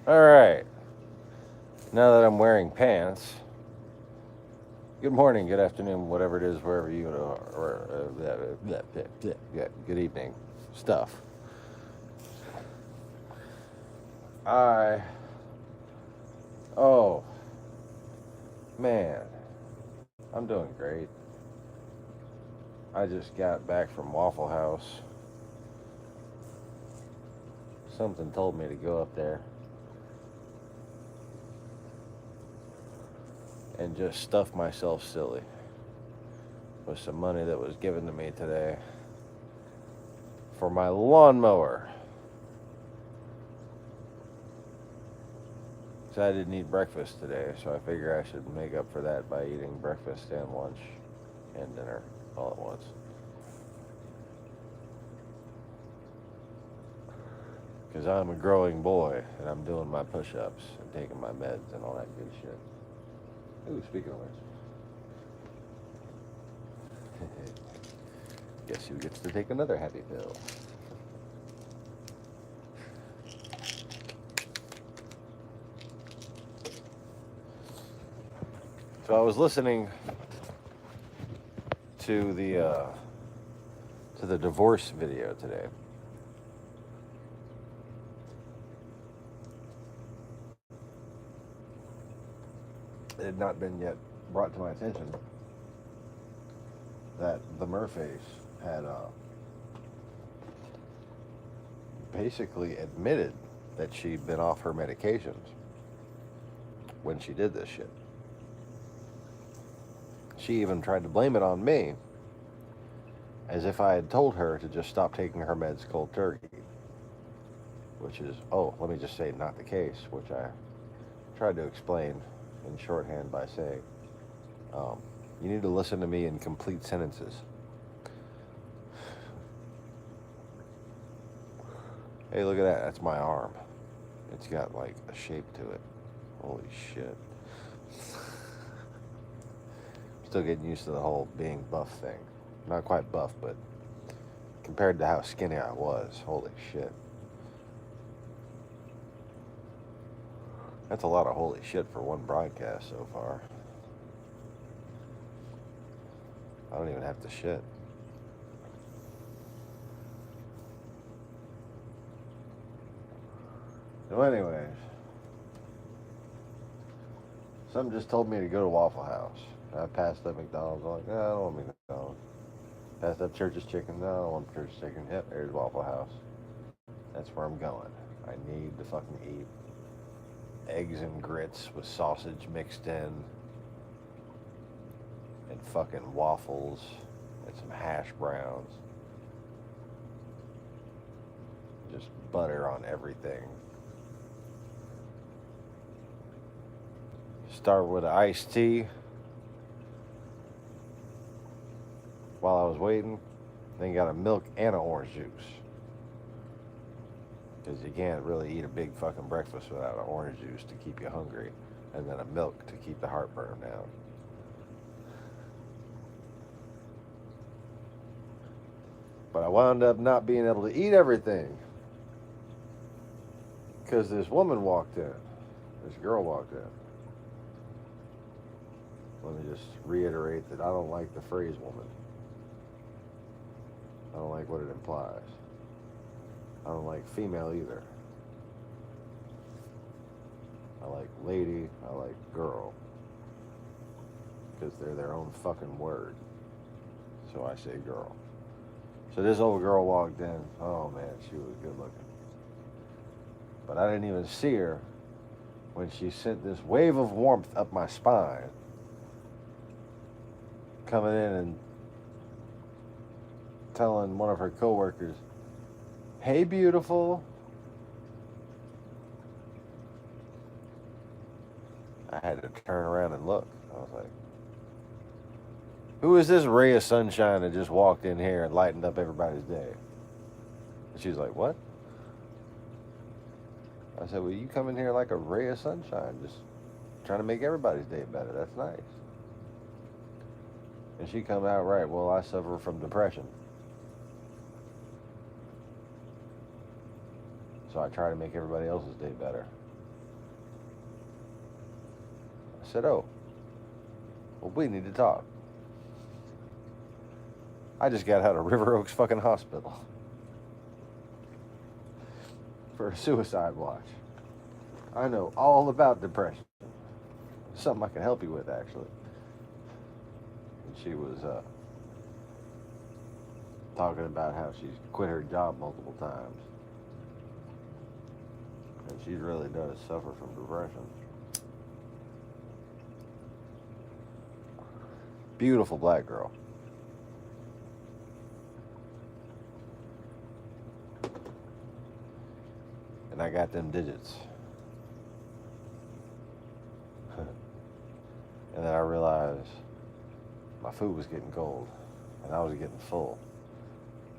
Alright, now that I'm wearing pants, good morning, good afternoon, whatever it is, wherever you are, yeah, good evening, stuff. I, oh, man, I'm doing great. I just got back from Waffle House. Something told me to go up there and just stuff myself silly with some money that was given to me today for my lawnmower. So I didn't eat breakfast today, so I figure I should make up for that by eating breakfast and lunch and dinner all at once. Because I'm a growing boy and I'm doing my push ups and taking my meds and all that good shit. Ooh, speaking of which, guess who gets to take another happy pill? So I was listening to the divorce video today. It had not been yet brought to my attention that the Murphys had basically admitted that she'd been off her medications when she did this shit. She even tried to blame it on me, as if I had told her to just stop taking her meds cold turkey, which is, oh, let me just say, not the case, which I tried to explain in shorthand by saying, um, you need to listen to me in complete sentences. Hey, look at that. That's my arm. It's got like a shape to it. Holy shit. Still getting used to the whole being buff thing. Not quite buff, but compared to how skinny I was, holy shit. That's a lot of holy shit for one broadcast so far. I don't even have to shit. So, anyways, something just told me to go to Waffle House. I passed up McDonald's. I'm like, no, I don't want McDonald's. Passed up Church's Chicken. No, I don't want Church's Chicken. Yep, there's Waffle House. That's where I'm going. I need to fucking eat eggs and grits with sausage mixed in, and fucking waffles, and some hash browns. Just butter on everything. Start with an iced tea while I was waiting. Then got a milk and an orange juice. Because you can't really eat a big fucking breakfast without an orange juice to keep you hungry. And then a milk to keep the heartburn down. But I wound up not being able to eat everything. Because this woman walked in. This girl walked in. Let me just reiterate that I don't like the phrase woman. I don't like what it implies. I don't like female either. I like lady, I like girl. Because they're their own fucking word. So I say girl. So this old girl walked in. Oh man, she was good looking. But I didn't even see her when she sent this wave of warmth up my spine. Coming in and telling one of her coworkers, "Hey, beautiful." I had to turn around and look. I was like, who is this ray of sunshine that just walked in here and lightened up everybody's day? And she was like, what? I said, well, you come in here like a ray of sunshine, just trying to make everybody's day better. That's nice. And she come out right, well, I suffer from depression. So I try to make everybody else's day better. said, oh, well, we need to talk. I just got out of River Oaks fucking hospital for a suicide watch. I know all about depression. Something I can help you with, actually. And she was talking about how she's quit her job multiple times. And she really does suffer from depression. Beautiful black girl. And I got them digits. And then I realized my food was getting cold and I was getting full.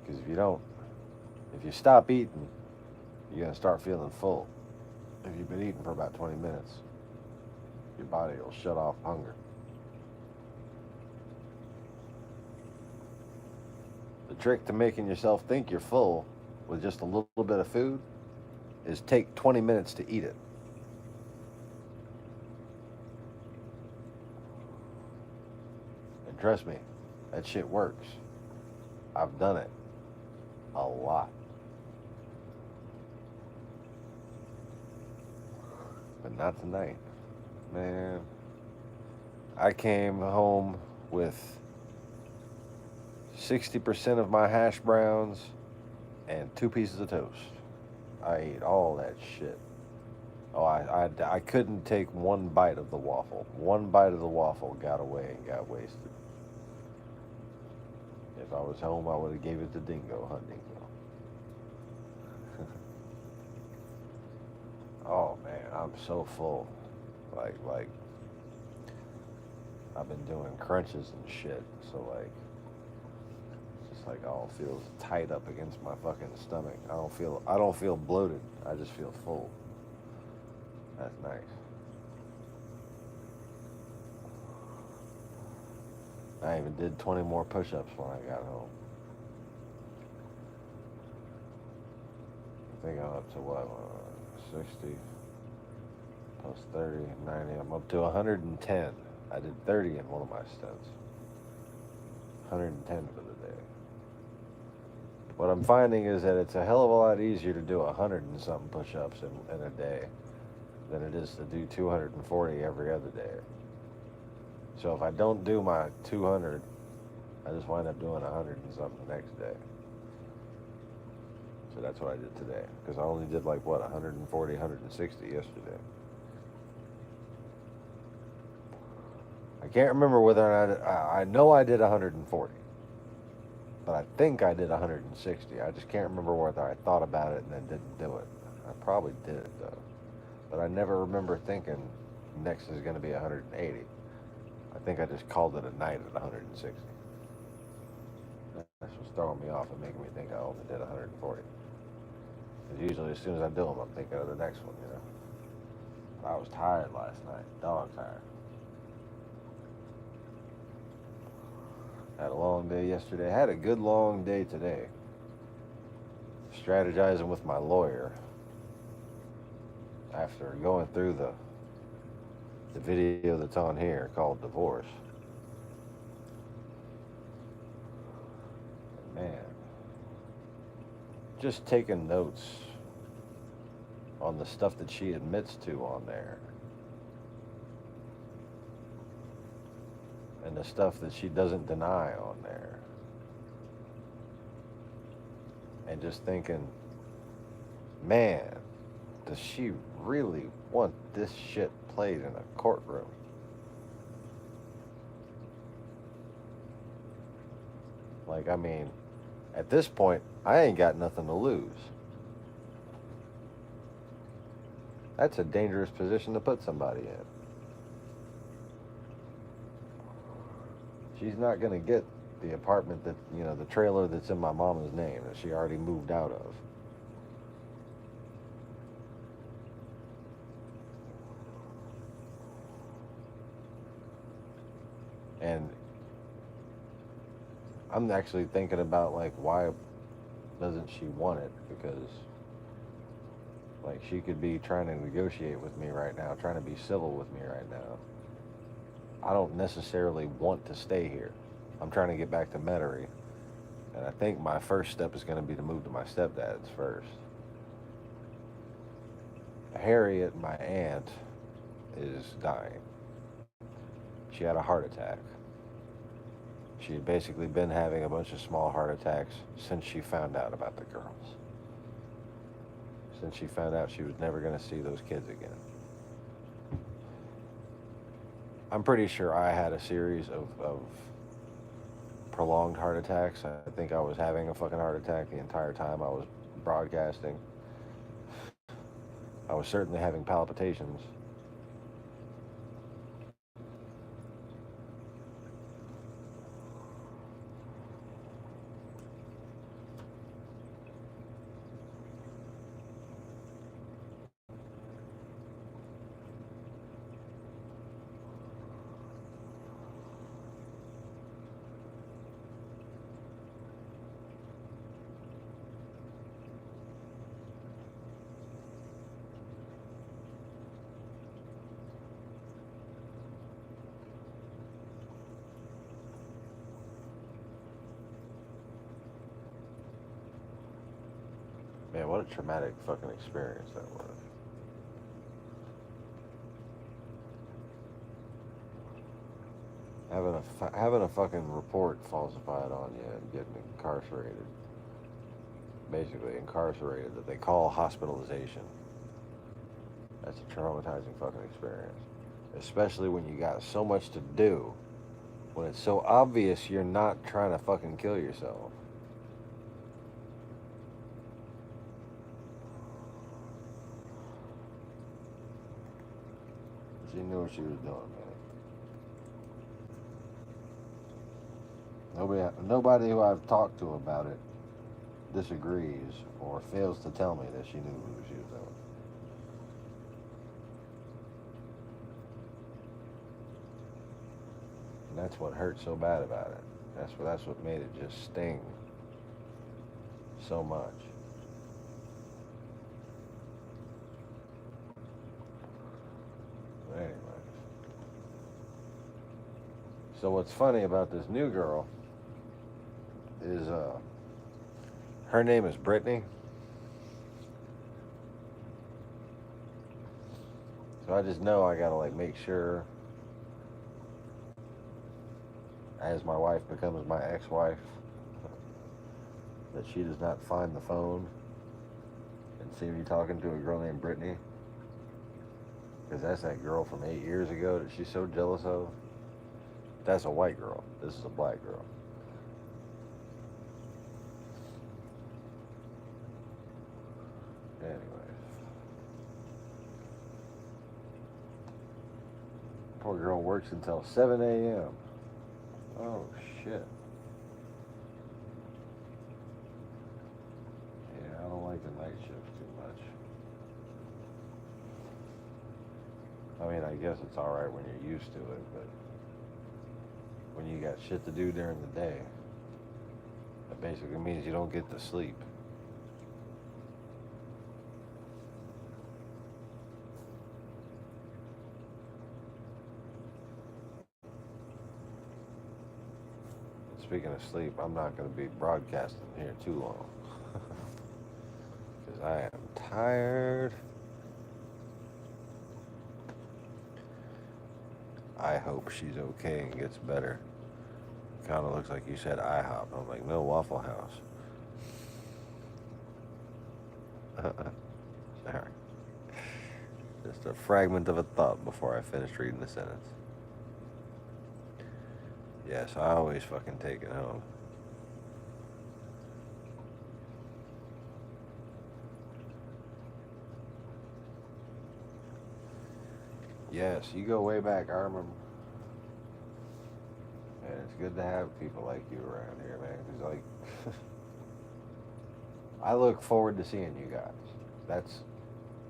Because if you stop eating, you're going to start feeling full. If you've been eating for about 20 minutes, your body will shut off hunger. The trick to making yourself think you're full with just a little bit of food is take 20 minutes to eat it. And trust me, that shit works. I've done it a lot. But not tonight. Man, I came home with 60% of my hash browns and 2 pieces of toast. I ate all that shit. Oh, I couldn't take one bite of the waffle. One bite of the waffle got away and got wasted. If I was home, I would have gave it to dingo hunting. Oh man, I'm so full. Like I've been doing crunches and shit. So like, it's just like all feels tight up against my fucking stomach. I don't feel bloated. I just feel full. That's nice. I even did 20 more push-ups when I got home. I think I'm up to what, 60 plus 30, 90. I'm up to 110. I did 30 in one of my stints. 110 for the day. What I'm finding is that it's a hell of a lot easier to do 100 and something push-ups in a day than it is to do 240 every other day. So if I don't do my 200, I just wind up doing 100 and something the next day. So that's what I did today. Because I only did like, what, 140, 160 yesterday. I can't remember whether or not, I know I did 140. But I think I did 160. I just can't remember whether I thought about it and then didn't do it. I probably did it though. But I never remember thinking next is going to be 180. I think I just called it a night at 160. That's what's throwing me off and making me think I only did 140. Because usually as soon as I do them, I'm thinking of the next one, you know. But I was tired last night, dog tired. Had a long day yesterday. Had a good long day today. Strategizing with my lawyer after going through the video that's on here called Divorce. Man, just taking notes on the stuff that she admits to on there and the stuff that she doesn't deny on there, and just thinking, man, does she really want this shit played in a courtroom? Like, I mean, at this point, I ain't got nothing to lose. That's a dangerous position to put somebody in. She's not going to get the apartment that, you know, the trailer that's in my mama's name that she already moved out of. And I'm actually thinking about, like, why doesn't she want it? Because, like, she could be trying to negotiate with me right now, trying to be civil with me right now. I don't necessarily want to stay here. I'm trying to get back to Metairie, and I think my first step is going to be to move to my stepdad's first. Harriet, my aunt, is dying. She had a heart attack. She had basically been having a bunch of small heart attacks since she found out about the girls. Since she found out she was never going to see those kids again. I'm pretty sure I had a series of prolonged heart attacks. I think I was having a fucking heart attack the entire time I was broadcasting. I was certainly having palpitations. Man, what a traumatic fucking experience that was. Having a fucking report falsified on you and getting incarcerated. Basically incarcerated that they call hospitalization. That's a traumatizing fucking experience. Especially when you got so much to do. When it's so obvious you're not trying to fucking kill yourself. She knew what she was doing, man. Nobody who I've talked to about it disagrees or fails to tell me that she knew what she was doing. And that's what hurt so bad about it. That's what made it just sting so much. But anyway. So what's funny about this new girl is her name is Brittany. So I just know I gotta like make sure as my wife becomes my ex-wife that she does not find the phone and see me talking to a girl named Brittany. Because that's that girl from 8 years ago that she's so jealous of. That's a white girl. This is a black girl. Anyways. Poor girl works until 7 a.m. Oh, shit. Yeah, I don't like the night shift too much. I mean, I guess it's alright when you're used to it, but when you got shit to do during the day, that basically means you don't get to sleep. Speaking of sleep, I'm not going to be broadcasting here too long. Because I am tired. I hope she's okay and gets better. Kind of looks like you said IHOP. I'm like, no, Waffle House. Sorry. Just a fragment of a thought before I finished reading the sentence. Yes, I always fucking take it home. Yes, you go way back, I remember. And it's good to have people like you around here, man. Because, like, I look forward to seeing you guys. That's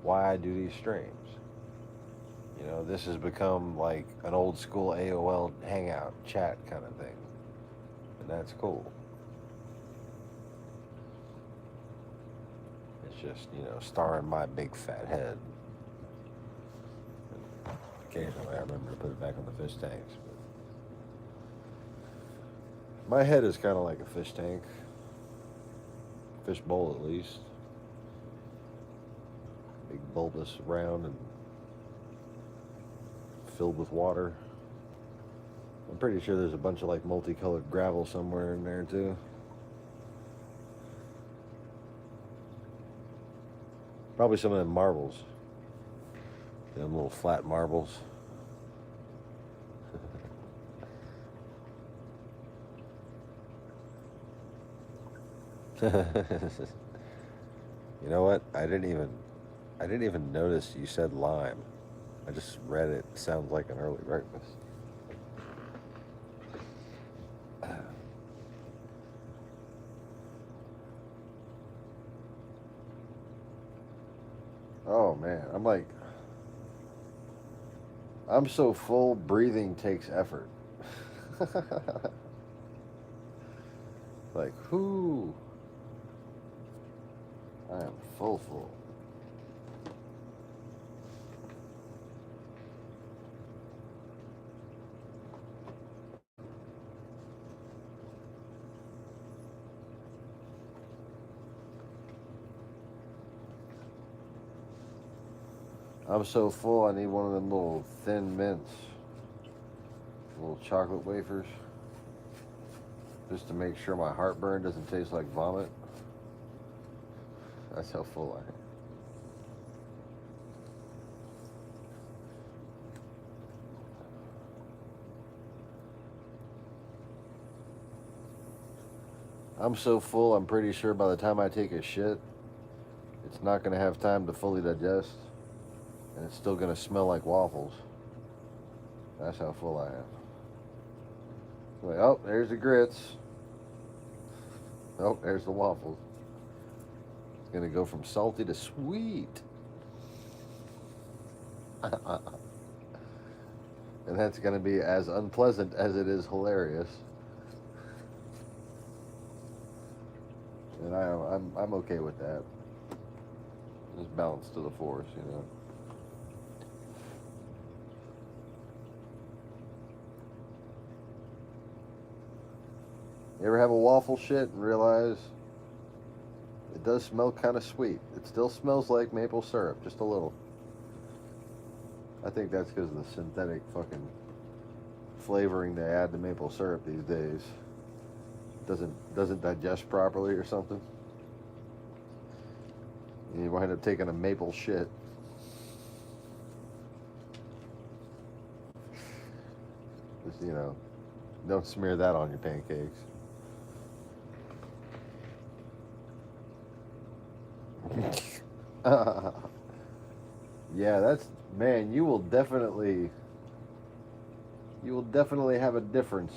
why I do these streams. You know, this has become like an old school AOL hangout chat kind of thing. And that's cool. It's just, you know, starring my big fat head. And occasionally I remember to put it back on the fish tanks. But My head is kind of like a fish tank, fish bowl at least. Big bulbous, round, and filled with water. I'm pretty sure there's a bunch of like multicolored gravel somewhere in there too. Probably some of them marbles. Them little flat marbles. You know what? I didn't even notice you said lime. I just read it. It sounds like an early breakfast. Oh man, I'm so full. Breathing takes effort. Like, whoo! I am full. I'm so full. I need one of them little thin mints, little chocolate wafers, just to make sure my heartburn doesn't taste like vomit. That's how full I am. I'm so full, I'm pretty sure by the time I take a shit, it's not going to have time to fully digest, and it's still going to smell like waffles. That's how full I am. Like, oh, there's the grits. Oh, there's the waffles. It's going to go from salty to sweet. And that's going to be as unpleasant as it is hilarious. And I'm okay with that. Just balance to the force, you know. You ever have a waffle shit and realize it does smell kind of sweet? It still smells like maple syrup, just a little. I think that's because of the synthetic fucking flavoring they add to maple syrup these days. Doesn't digest properly or something. And you wind up taking a maple shit. Just, you know, don't smear that on your pancakes. Yeah, that's man. You will definitely have a difference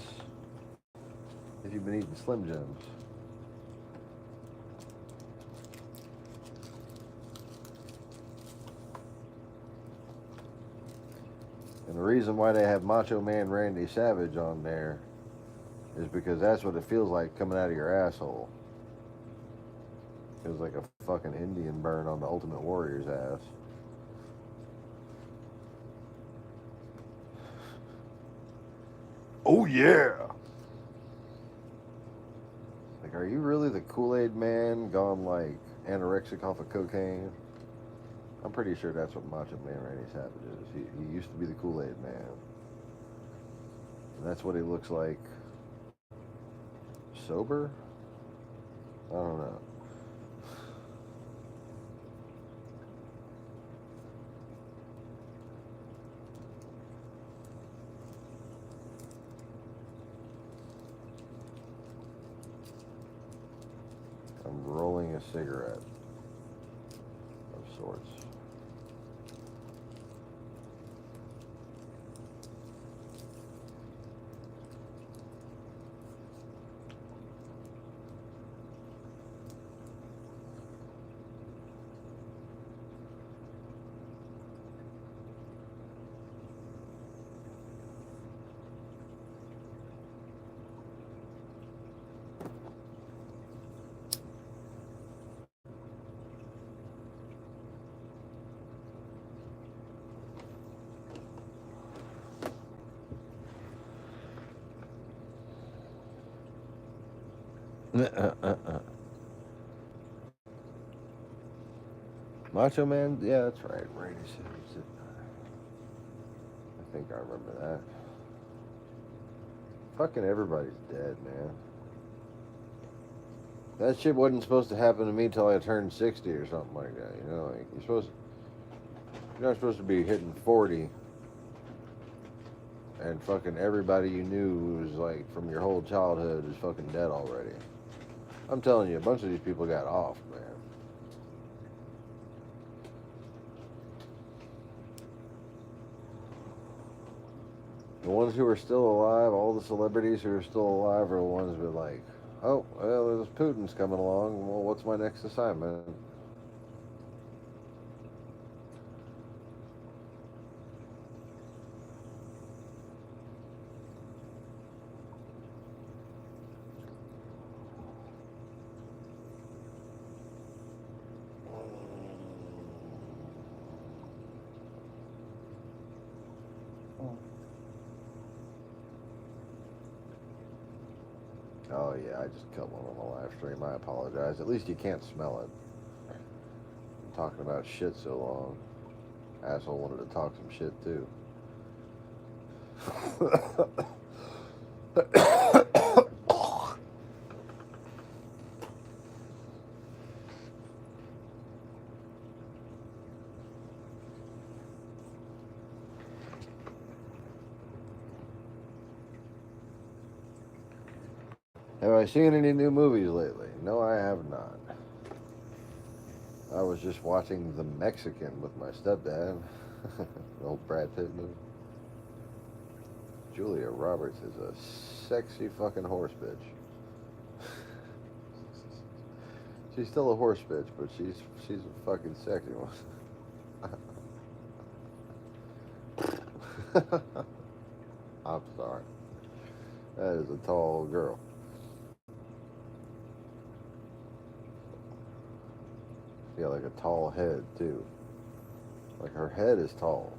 if you've been eating Slim Jims. And the reason why they have Macho Man Randy Savage on there is because that's what it feels like coming out of your asshole. Feels like a fucking Indian burn on the Ultimate Warrior's ass. Oh yeah! Like, are you really the Kool-Aid man gone like anorexic off of cocaine? I'm pretty sure that's what Macho Man Randy Savage is. He used to be the Kool-Aid man. And that's what he looks like sober? I don't know. I'm rolling a cigarette of sorts. Macho Man, yeah, that's right. Radio City. I think I remember that. Fucking everybody's dead, man. That shit wasn't supposed to happen to me till I turned 60 or something like that. You know, like you're not supposed to be hitting 40 and fucking everybody you knew who was like from your whole childhood is fucking dead already. I'm telling you, a bunch of these people got off, man. The ones who are still alive, all the celebrities who are still alive, are the ones who are like, oh, well, there's Putin's coming along. Well, what's my next assignment? Oh, yeah, I just killed one on the live stream. I apologize. At least you can't smell it. I'm talking about shit so long. Asshole wanted to talk some shit, too. Have I seen any new movies lately? No, I have not. I was just watching The Mexican with my stepdad. The old Brad Pitt movie. Julia Roberts is a sexy fucking horse bitch. She's still a horse bitch, but she's a fucking sexy one. I'm sorry. That is a tall girl. She got like a tall head too. Like her head is tall.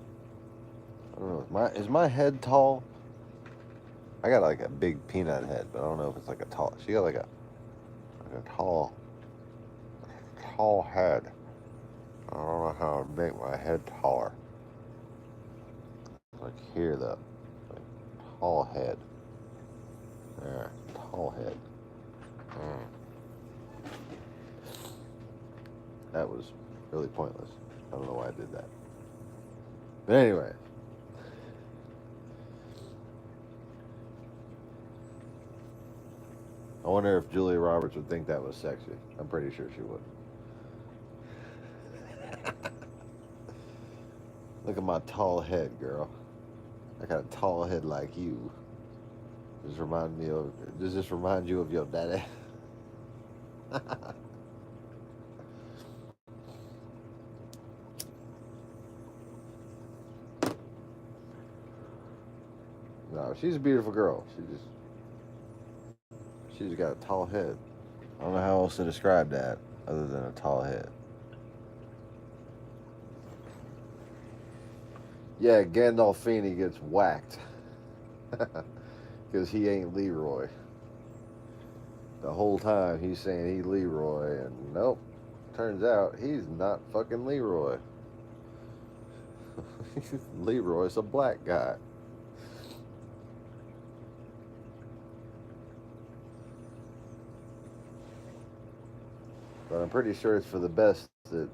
I don't know. Is my head tall? I got like a big peanut head, but I don't know if it's like a tall. She got like a tall head. I don't know how to make my head taller. Like here though, like tall head. Yeah, tall head. That was really pointless. I don't know why I did that. But anyway. I wonder if Julia Roberts would think that was sexy. I'm pretty sure she would. Look at my tall head, girl. I got a tall head like you. Does this remind you of your daddy? No, she's a beautiful girl. She's got a tall head. I don't know how else to describe that other than a tall head. Yeah, Gandolfini gets whacked because he ain't Leroy. The whole time he's saying he's Leroy, and nope, turns out he's not fucking Leroy. Leroy's a black guy. But I'm pretty sure it's for the best that,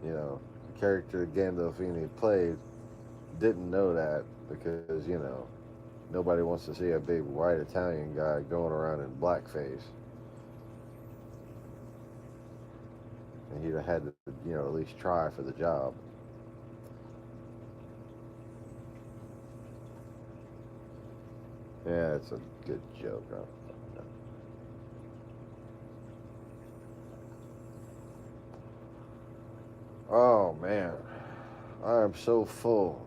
the character Gandolfini played didn't know that because, nobody wants to see a big white Italian guy going around in blackface. And he'd have had to, at least try for the job. Yeah, it's a good joke. Oh, man. I am so full.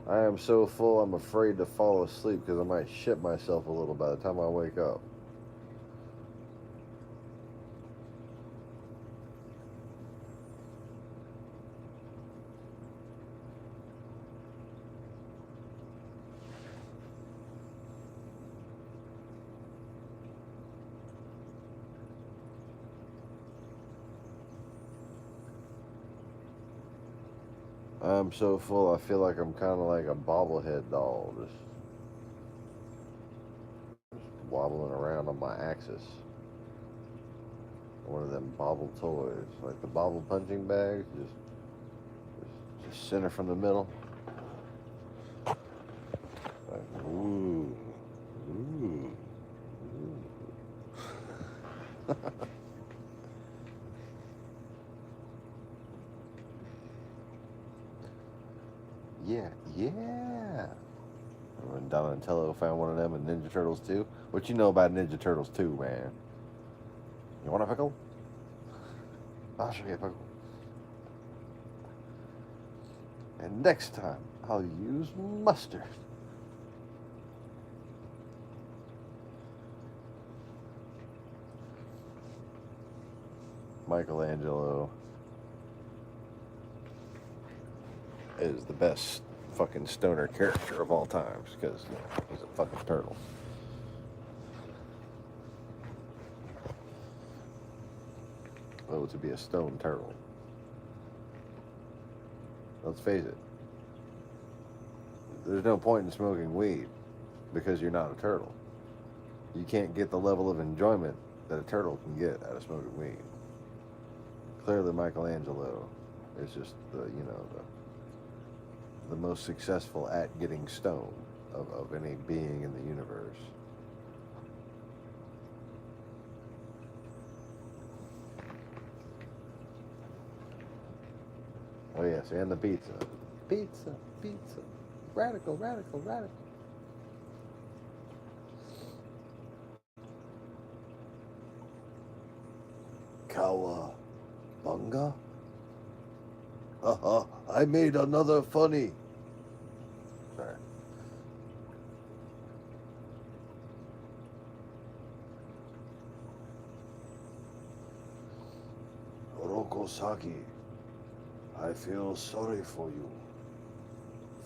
I am so full I'm afraid to fall asleep because I might shit myself a little by the time I wake up. I'm so full, I feel like I'm kind of like a bobblehead doll, just wobbling around on my axis. One of them bobble toys, like the bobble punching bags, just center from the middle. Like, ooh, ooh, ooh. Yeah, yeah. When Donatello found one of them in Ninja Turtles 2. What you know about Ninja Turtles 2, man? You want a pickle? I'll show you a pickle. And next time, I'll use mustard. Michelangelo is the best fucking stoner character of all times because he's a fucking turtle. Oh, to be a stone turtle. Let's face it. There's no point in smoking weed because you're not a turtle. You can't get the level of enjoyment that a turtle can get out of smoking weed. Clearly, Michelangelo is just the most successful at getting stoned of any being in the universe. Oh yes, and the pizza. Pizza, pizza. Radical, radical, radical. Cowabunga? Haha, I made another funny. Sorry. Orokosaki, I feel sorry for you.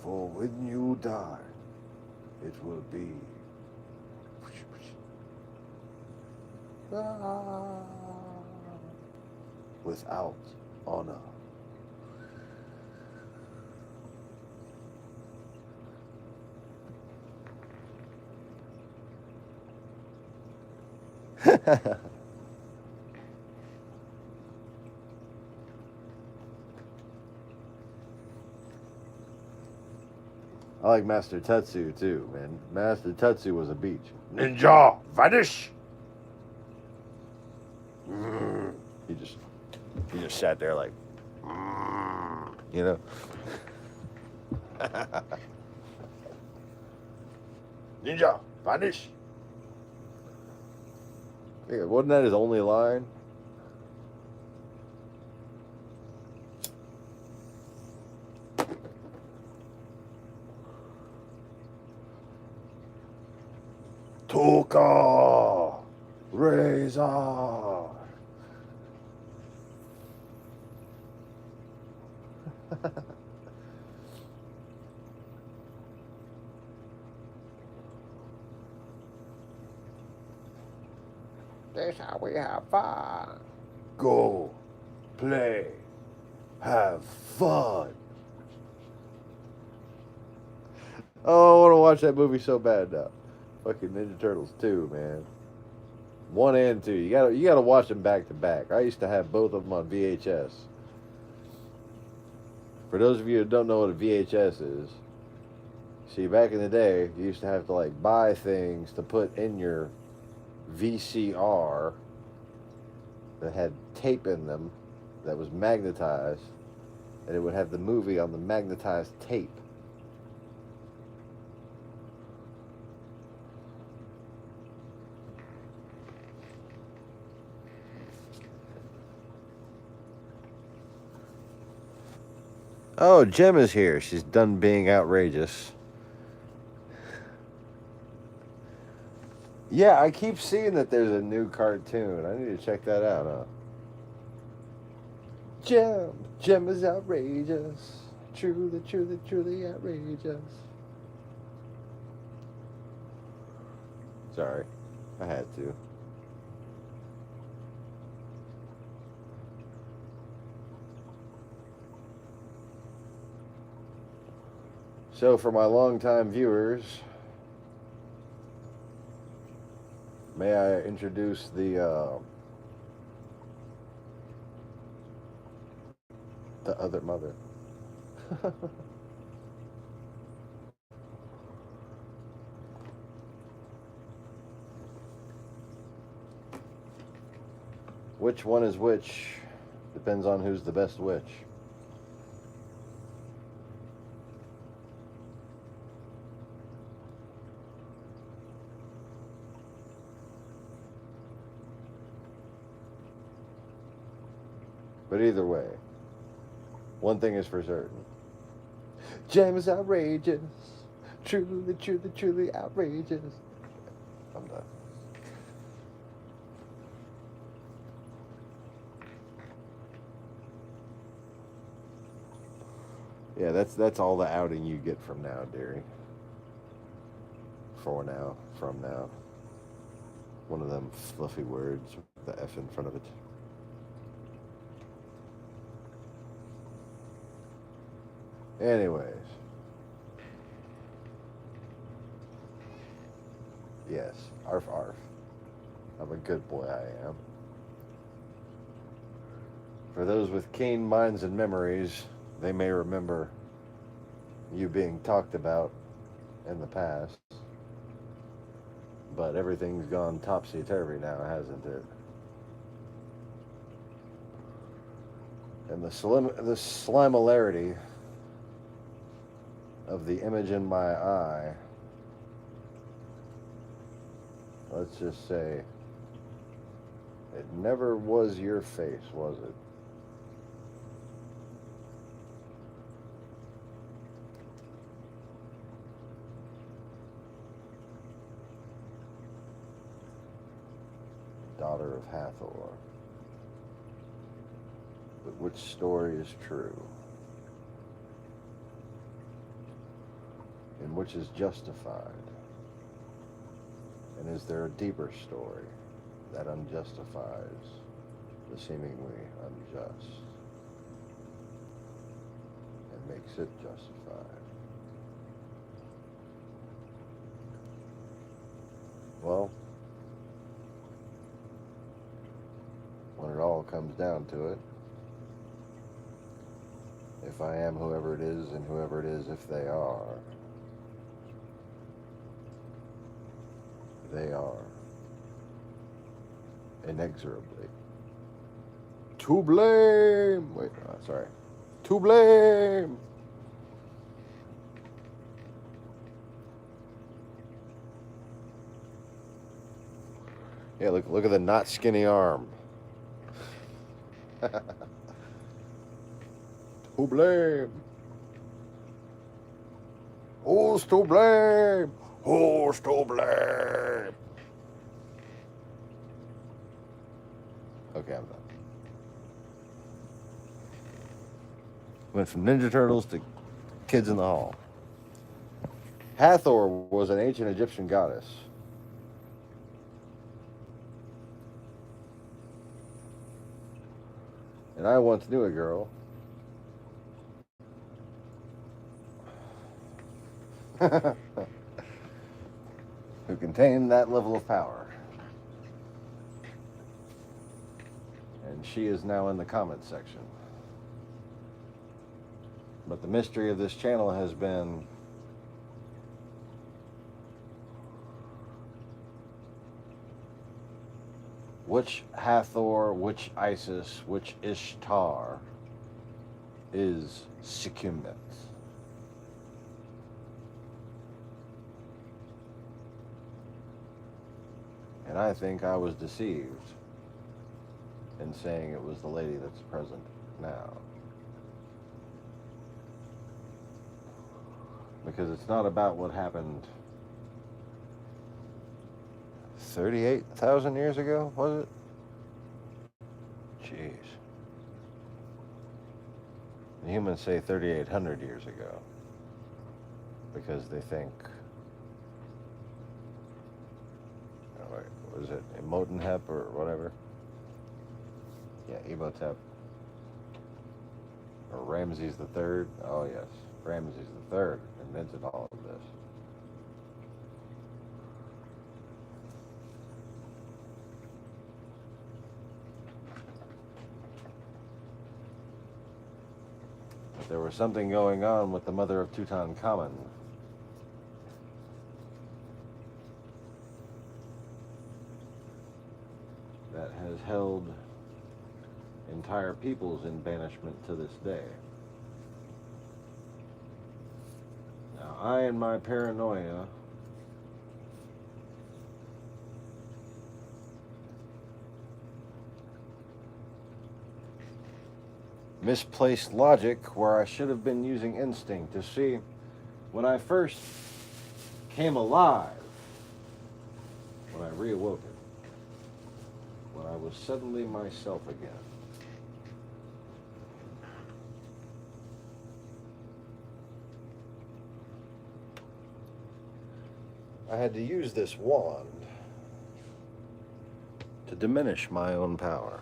For when you die, it will be without honor. I like Master Tetsu too, man. Master Tetsu was a beach. Ninja, vanish! He just sat there like, you know. Ninja, vanish! Yeah, wasn't that his only line? Toka! Razor! That's how we have fun. Go, play, have fun. Oh, I want to watch that movie so bad now. Fucking Ninja Turtles 2, man. 1 and 2. You gotta watch them back to back. I used to have both of them on VHS. For those of you who don't know what a VHS is, see, back in the day, you used to have to like buy things to put in your VCR that had tape in them that was magnetized, and it would have the movie on the magnetized tape. Oh, Jem is here. She's done being outrageous. Yeah, I keep seeing that there's a new cartoon. I need to check that out, huh? Jem is outrageous. Truly, truly, truly outrageous. Sorry, I had to. So, for my longtime viewers, may I introduce the other mother? Which one is which? Depends on who's the best witch. But either way, one thing is for certain. Jam is outrageous. Truly, truly, truly outrageous. I'm done. Yeah, that's all the outing you get from now, dearie. For now, from now. One of them fluffy words with the F in front of it. Anyways. Yes, arf arf. I'm a good boy, I am. For those with keen minds and memories, they may remember you being talked about in the past. But everything's gone topsy-turvy now, hasn't it? And the slimularity of the image in my eye, let's just say, it never was your face, was it? Daughter of Hathor. But which story is true? And which is justified? And is there a deeper story that unjustifies the seemingly unjust and makes it justified? Well, when it all comes down to it, if I am whoever it is and whoever it is if they are inexorably to blame. Wait, sorry. To blame. Yeah, look at the not skinny arm. To blame. Who's to blame? Who's to blame? Okay, I'm done. Went from Ninja Turtles to Kids in the Hall. Hathor was an ancient Egyptian goddess. And I once knew a girl who contained that level of power. And she is now in the comments section. But the mystery of this channel has been which Hathor, which Isis, which Ishtar is Sekhmet. And I think I was deceived in saying it was the lady that's present now. Because it's not about what happened 38,000 years ago, was it? Jeez. The humans say 3,800 years ago because they think, what is it, Imhotep or whatever? Yeah, Imhotep. Or Ramses the Third. Oh yes, Ramses III invented all of this. But there was something going on with the mother of Tutankhamun. That has held entire peoples in banishment to this day. Now, I, in my paranoia, misplaced logic where I should have been using instinct. To see, when I first came alive, when I reawoken, when I was suddenly myself again, I had to use this wand to diminish my own power.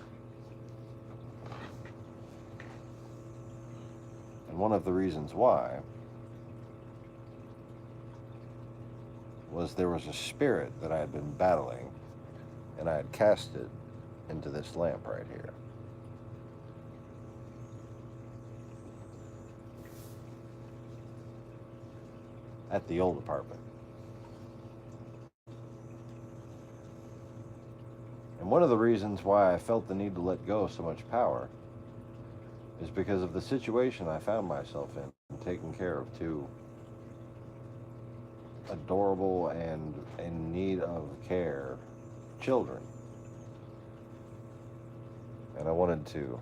And one of the reasons why was there was a spirit that I had been battling, and I had cast it into this lamp right here. At the old apartment. And one of the reasons why I felt the need to let go of so much power is because of the situation I found myself in, taking care of two adorable and in need of care children. And I wanted to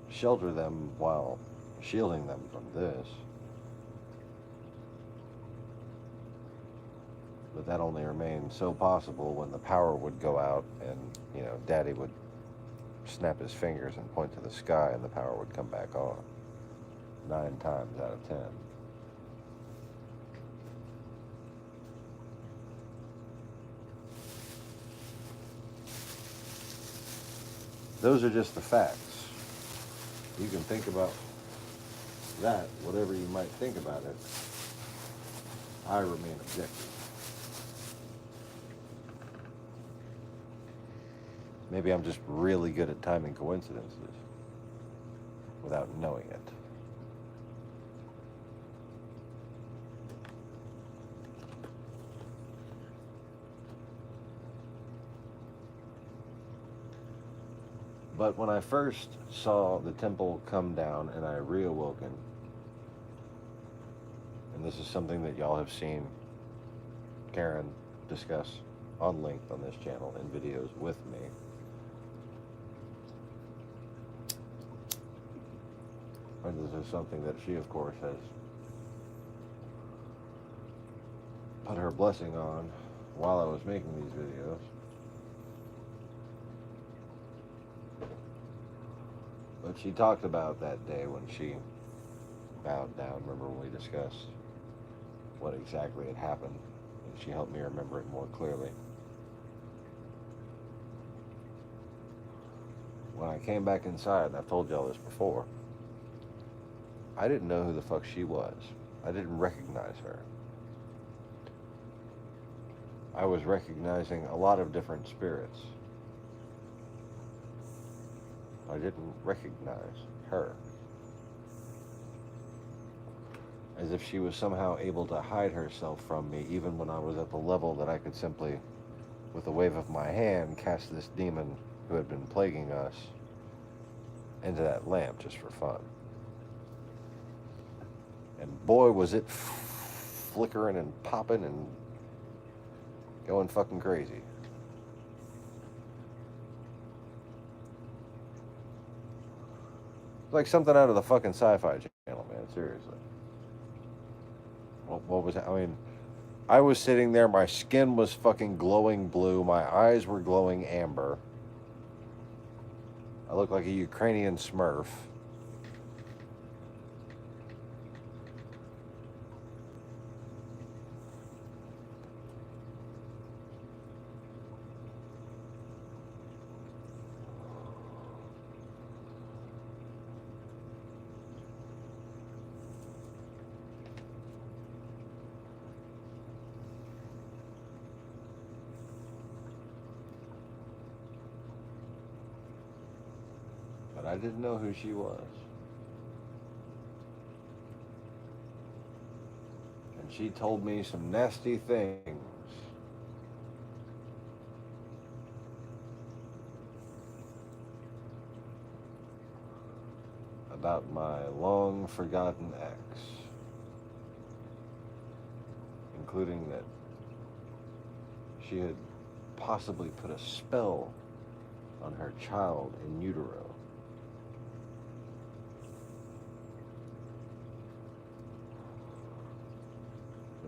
shelter them while shielding them from this. But that only remained so possible when the power would go out and, Daddy would snap his fingers and point to the sky and the power would come back on. 9 times out of 10. Those are just the facts. You can think about that, whatever you might think about it. I remain objective. Maybe I'm just really good at timing coincidences without knowing it. But when I first saw the temple come down and I reawoken, and this is something that y'all have seen Karen discuss on length on this channel in videos with me, and this is something that she, of course, has put her blessing on while I was making these videos. But she talked about that day when she bowed down. Remember when we discussed what exactly had happened? And she helped me remember it more clearly. When I came back inside, and I've told y'all this before, I didn't know who the fuck she was. I didn't recognize her. I was recognizing a lot of different spirits. I didn't recognize her. As if she was somehow able to hide herself from me, even when I was at the level that I could simply, with a wave of my hand, cast this demon who had been plaguing us into that lamp just for fun. And boy, was it flickering and popping and going fucking crazy. Like something out of the fucking Sci-Fi Channel, man. Seriously. What was that? I mean, I was sitting there. My skin was fucking glowing blue. My eyes were glowing amber. I looked like a Ukrainian Smurf. I didn't know who she was. And she told me some nasty things. About my long forgotten ex. Including that she had possibly put a spell on her child in utero.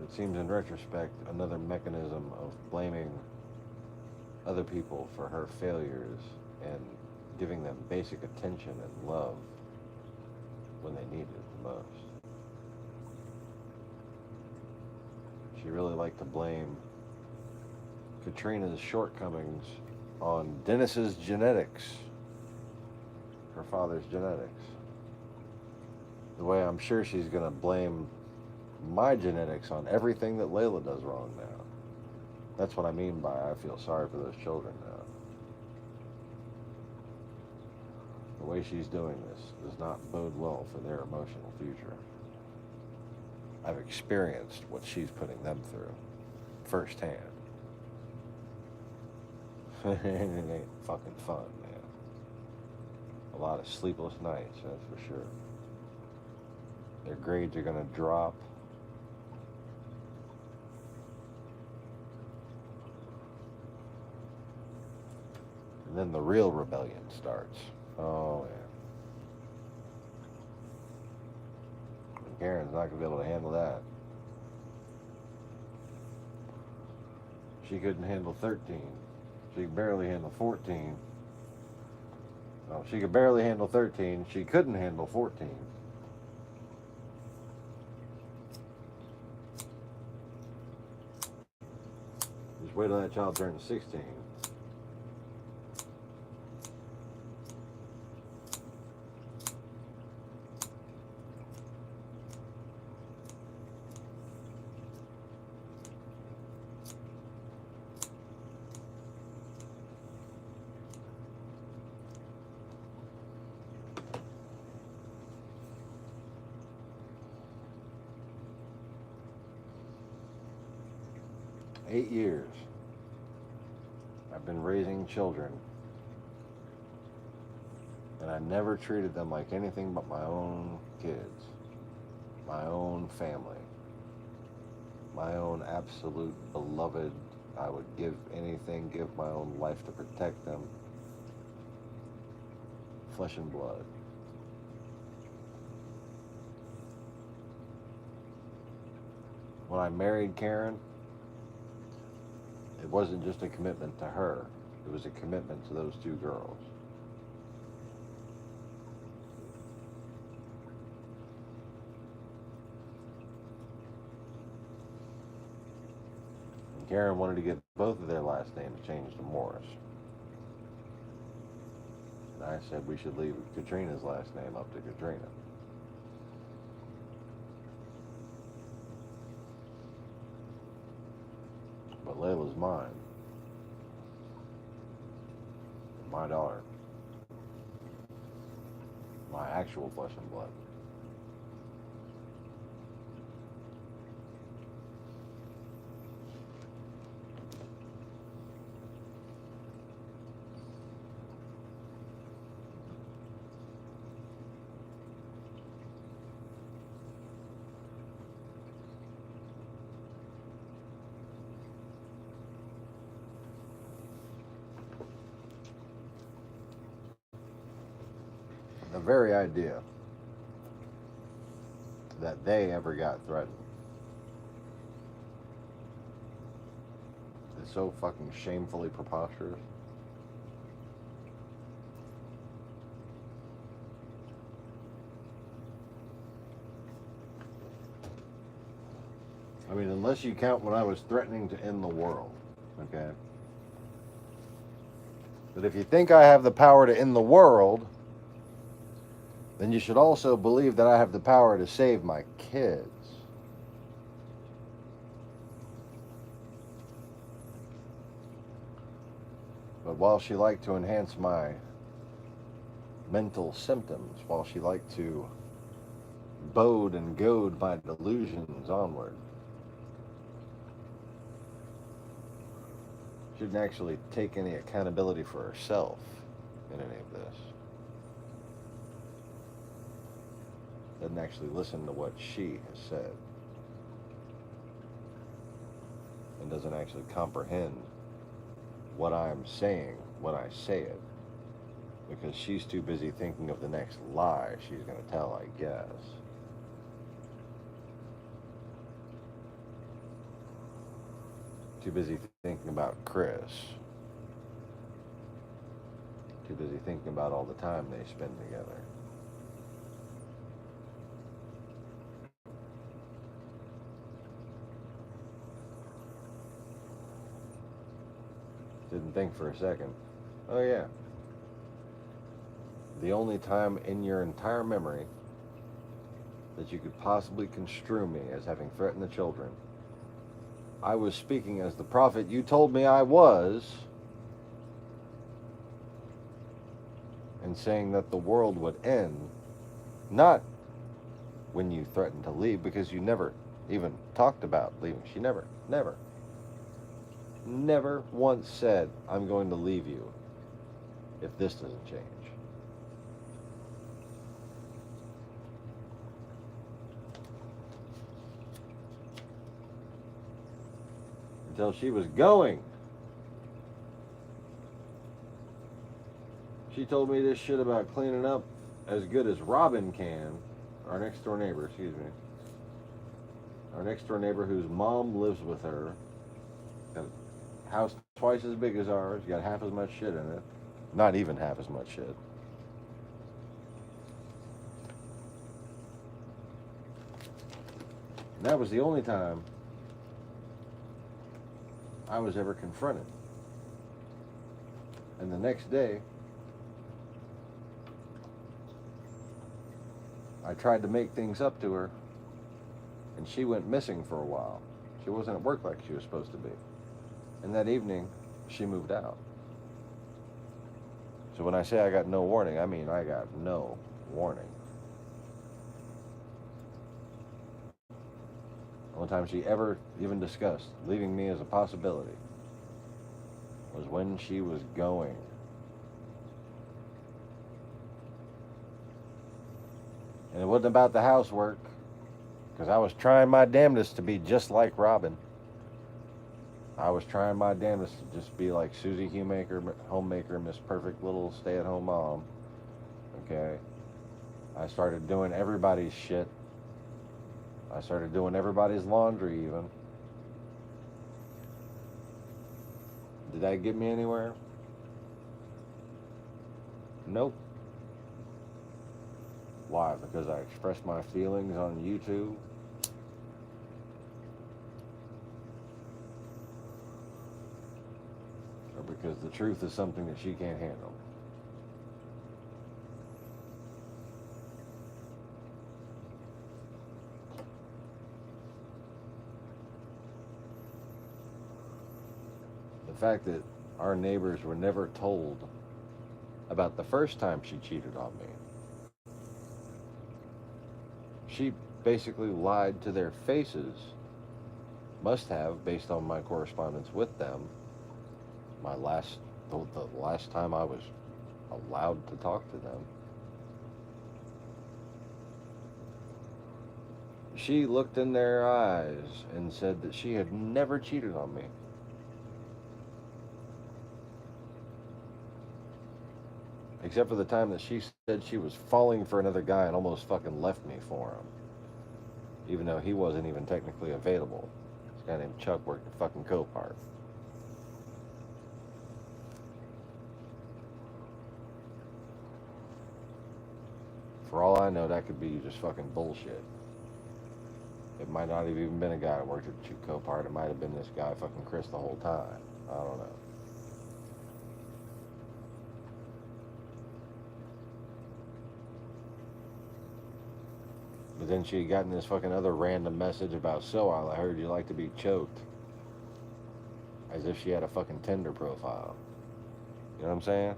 It seems in retrospect another mechanism of blaming other people for her failures and giving them basic attention and love when they needed it the most. She really liked to blame Katrina's shortcomings on Dennis's genetics, her father's genetics. The way I'm sure she's going to blame my genetics on everything that Layla does wrong now. That's what I mean by I feel sorry for those children now. The way she's doing this does not bode well for their emotional future. I've experienced what she's putting them through firsthand. It ain't fucking fun, man. A lot of sleepless nights, that's for sure. Their grades are gonna drop. And then the real rebellion starts. Oh, yeah. And Karen's not gonna be able to handle that. She couldn't handle 13. She could barely handle 14. No, she could barely handle 13. She couldn't handle 14. Just wait till that child turns 16. Eight years. I've been raising children, and I never treated them like anything but my own kids, my own family, my own absolute beloved. I would give anything, give my own life to protect them. Flesh and blood. When I married Karen, it wasn't just a commitment to her. It was a commitment to those two girls. And Karen wanted to get both of their last names changed to Morris. And I said we should leave Katrina's last name up to Katrina. But Layla's mine. My daughter. My actual flesh and blood. The very idea that they ever got threatened is so fucking shamefully preposterous. I mean, unless you count when I was threatening to end the world, okay? But if you think I have the power to end the world, then you should also believe that I have the power to save my kids. But while she liked to enhance my mental symptoms while she liked to bode and goad my delusions onward. She didn't actually take any accountability for herself in any of this. Doesn't actually listen to what she has said. And doesn't actually comprehend what I'm saying when I say it. Because she's too busy thinking of the next lie she's going to tell, I guess. Too busy thinking about Chris. Too busy thinking about all the time they spend together. Didn't think for a second. Oh yeah. The only time in your entire memory that you could possibly construe me as having threatened the children, I was speaking as the prophet you told me I was, and saying that the world would end, not when you threatened to leave, because you never even talked about leaving. She never once said, I'm going to leave you if this doesn't change. Until she was going. She told me this shit about cleaning up as good as Robin can. Our next door neighbor, excuse me. Our next door neighbor whose mom lives with her. Got a house twice as big as ours. Got half as much shit in it. Not even half as much shit. And that was the only time I was ever confronted. And the next day, I tried to make things up to her, and she went missing for a while. She wasn't at work like she was supposed to be. And that evening, she moved out. So when I say I got no warning, I mean I got no warning. The only time she ever even discussed leaving me as a possibility was when she was going. And it wasn't about the housework, because I was trying my damnedest to be just like Robin. I was trying my damnedest to just be like Susie Homemaker, Miss Perfect Little Stay-at-Home Mom. Okay? I started doing everybody's shit. I started doing everybody's laundry even. Did that get me anywhere? Nope. Why? Because I expressed my feelings on YouTube? Or because the truth is something that she can't handle? The fact that our neighbors were never told about the first time she cheated on me. She basically lied to their faces. Must have, based on my correspondence with them. The last time I was allowed to talk to them. She looked in their eyes and said that she had never cheated on me. Except for the time that she said she was falling for another guy and almost fucking left me for him. Even though he wasn't even technically available. This guy named Chuck worked at fucking Copart. For all I know, that could be just fucking bullshit. It might not have even been a guy that worked at Copart. It might have been this guy fucking Chris the whole time. I don't know. But then she had gotten this fucking other random message about, so I heard you like to be choked. As if she had a fucking Tinder profile. You know what I'm saying?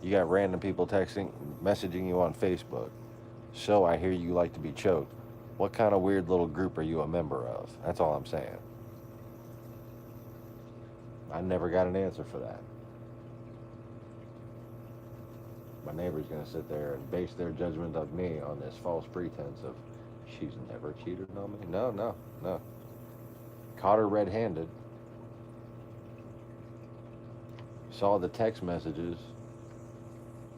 You got random people messaging you on Facebook. So I hear you like to be choked. What kind of weird little group are you a member of? That's all I'm saying. I never got an answer for that. My neighbor's going to sit there and base their judgment of me on this false pretense of she's never cheated on me. No, no, no. Caught her red-handed. Saw the text messages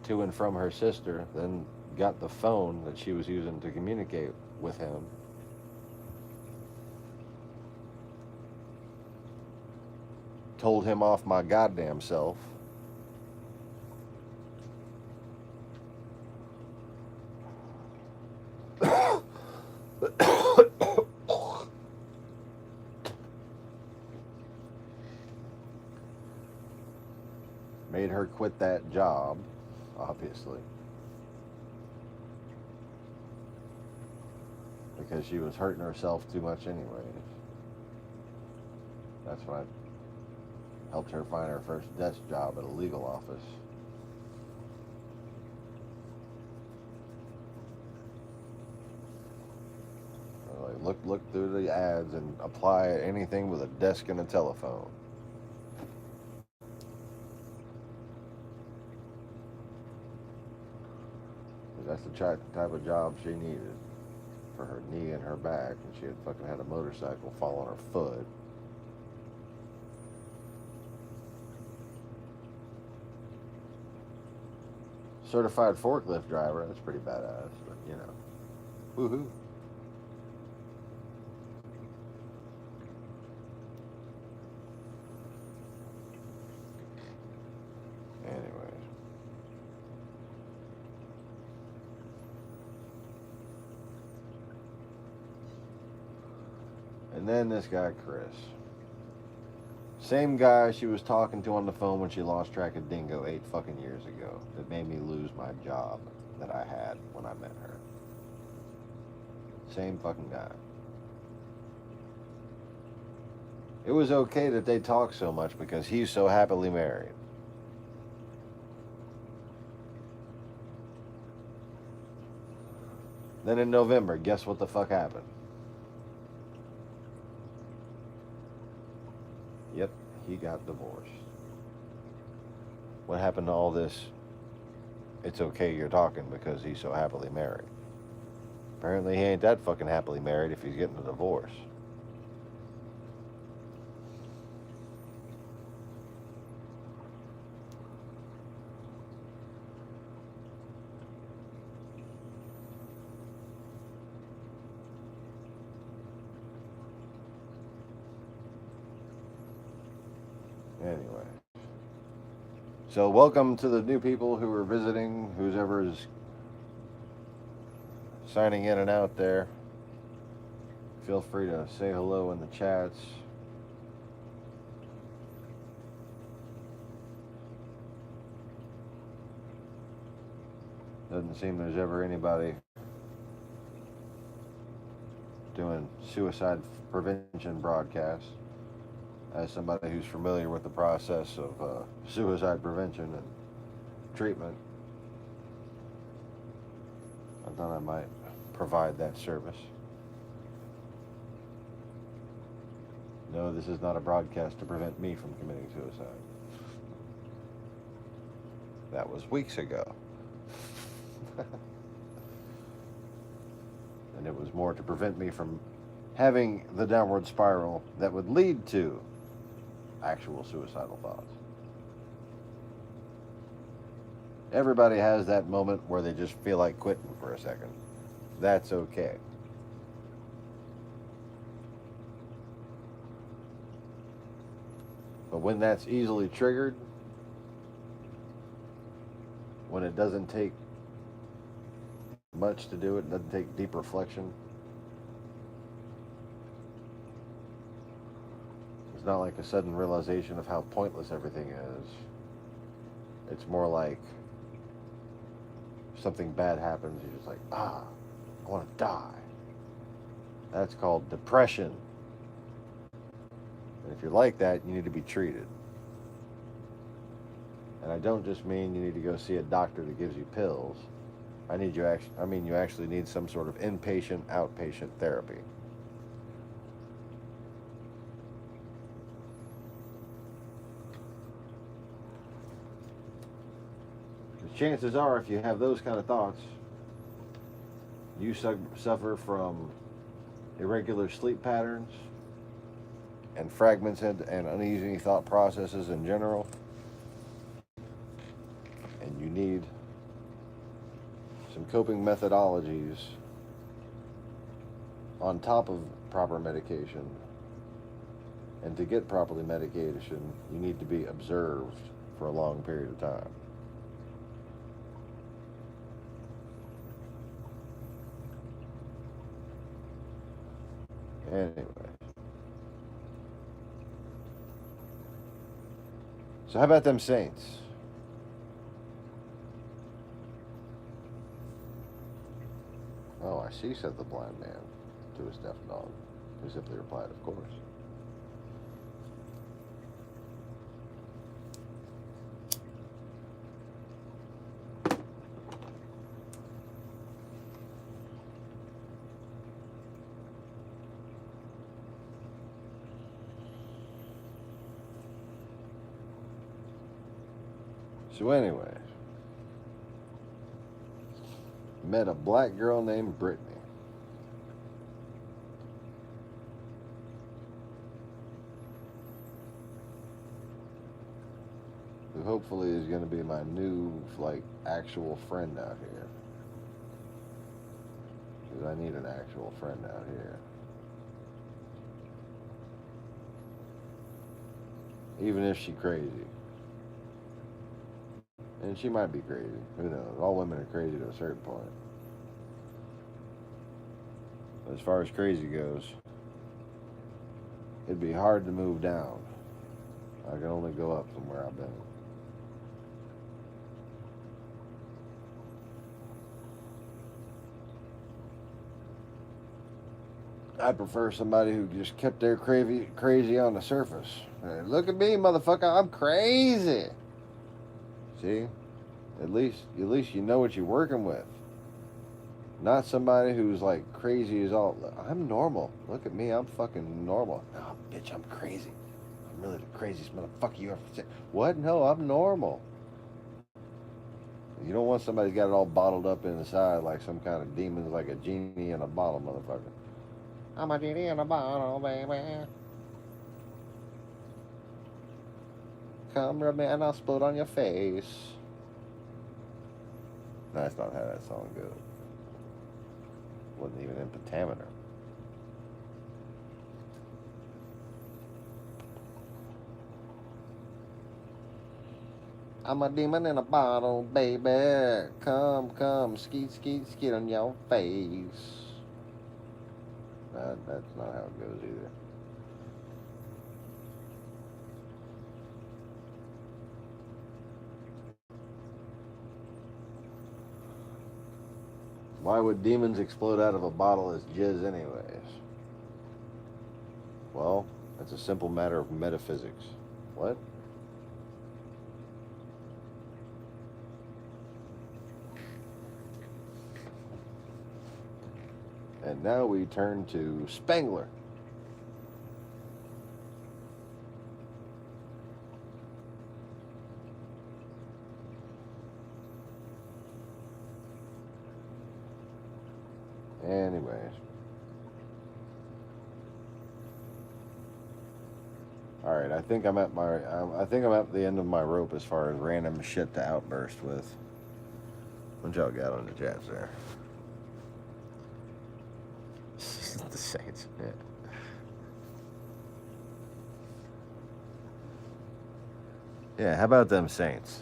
to and from her sister, then got the phone that she was using to communicate with him. Told him off my goddamn self. Made her quit that job, obviously. Because she was hurting herself too much anyways. That's why I helped her find her first desk job at a legal office. Like, look through the ads and apply at anything with a desk and a telephone. That's the type of job she needed for her knee and her back, and she had fucking had a motorcycle fall on her foot. Certified forklift driver, that's pretty badass, but you know, woohoo. Anyways. And then this guy, Chris. Same guy she was talking to on the phone when she lost track of Dingo 8 fucking years ago. That made me lose my job that I had when I met her. Same fucking guy. It was okay that they talked so much because he's so happily married. Then in November, guess what the fuck happened? Yep, he got divorced. What happened to all this? It's okay you're talking because he's so happily married. Apparently he ain't that fucking happily married if he's getting a divorce. Anyway. So welcome to the new people who are visiting, whoever is signing in and out there. Feel free to say hello in the chats. Doesn't seem there's ever anybody doing suicide prevention broadcasts. As somebody who's familiar with the process of suicide prevention and treatment, I thought I might provide that service. No, this is not a broadcast to prevent me from committing suicide. That was weeks ago. And it was more to prevent me from having the downward spiral that would lead to actual suicidal thoughts. Everybody has that moment where they just feel like quitting for a second. That's okay. But when that's easily triggered, when it doesn't take much to do it, doesn't take deep reflection, it's not like a sudden realization of how pointless everything is. It's more like something bad happens, you're just like, I want to die. That's called depression. And if you're like that, you need to be treated. And I don't just mean you need to go see a doctor that gives you pills. I mean you actually need some sort of inpatient, outpatient therapy. Because chances are, if you have those kind of thoughts, you suffer from irregular sleep patterns and fragmented and uneasy thought processes in general, and you need some coping methodologies on top of proper medication. And to get properly medication, you need to be observed for a long period of time. Anyway, so how about them Saints? Oh, I see, said the blind man to his deaf dog, who simply replied, of course. So anyway, met a black girl named Brittany. Who hopefully is going to be my new, like, actual friend out here. Because I need an actual friend out here. Even if she's crazy. And she might be crazy. Who knows? All women are crazy to a certain point. But as far as crazy goes, it'd be hard to move down. I can only go up from where I've been. I prefer somebody who just kept their crazy on the surface. Hey, look at me, motherfucker! I'm crazy. See, at least you know what you're working with. Not somebody who's like crazy as all. I'm normal. Look at me. I'm fucking normal. No, bitch, I'm crazy. I'm really the craziest motherfucker you ever seen. What? No, I'm normal. You don't want somebody who's got it all bottled up inside like some kind of demon, like a genie in a bottle, motherfucker. I'm a genie in a bottle, baby. Come rub me and I'll explode on your face. No, that's not how that song goes. Wasn't even in pentameter. I'm a demon in a bottle, baby. Come, skeet on your face. That's not how it goes either. Why would demons explode out of a bottle as jizz, anyways? Well, it's a simple matter of metaphysics. What? And now we turn to Spangler. Anyways. All right, I think I'm at the end of my rope as far as random shit to outburst with. What y'all got on the chats there? The Saints. Yeah. Yeah. How about them Saints?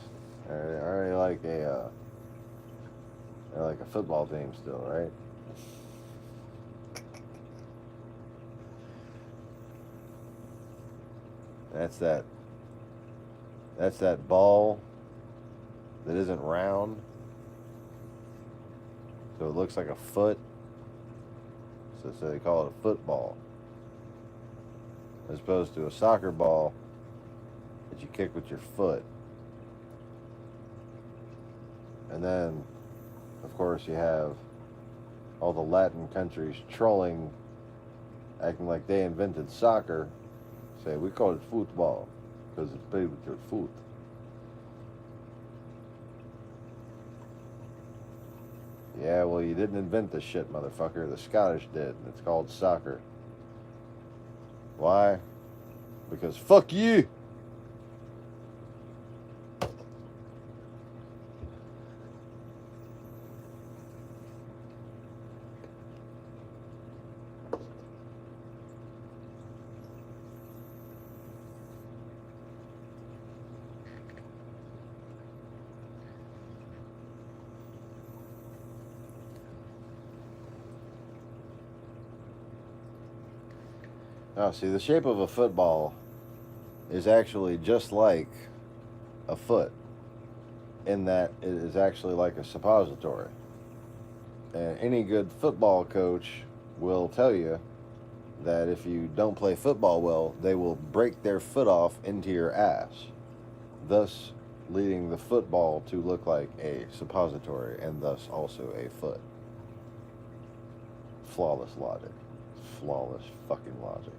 Are they like a they're like a football team still, right? That's that. That's that ball that isn't round, so it looks like a foot. So they call it a football, as opposed to a soccer ball that you kick with your foot. And then, of course, you have all the Latin countries trolling, acting like they invented soccer. Say, we call it football because it's played with your foot. Yeah, well, you didn't invent this shit, motherfucker. The Scottish did. And it's called soccer. Why? Because fuck you! Oh, see, the shape of a football is actually just like a foot, in that it is actually like a suppository. And any good football coach will tell you that if you don't play football well, they will break their foot off into your ass, thus leading the football to look like a suppository and thus also a foot. Flawless logic. Flawless fucking logic.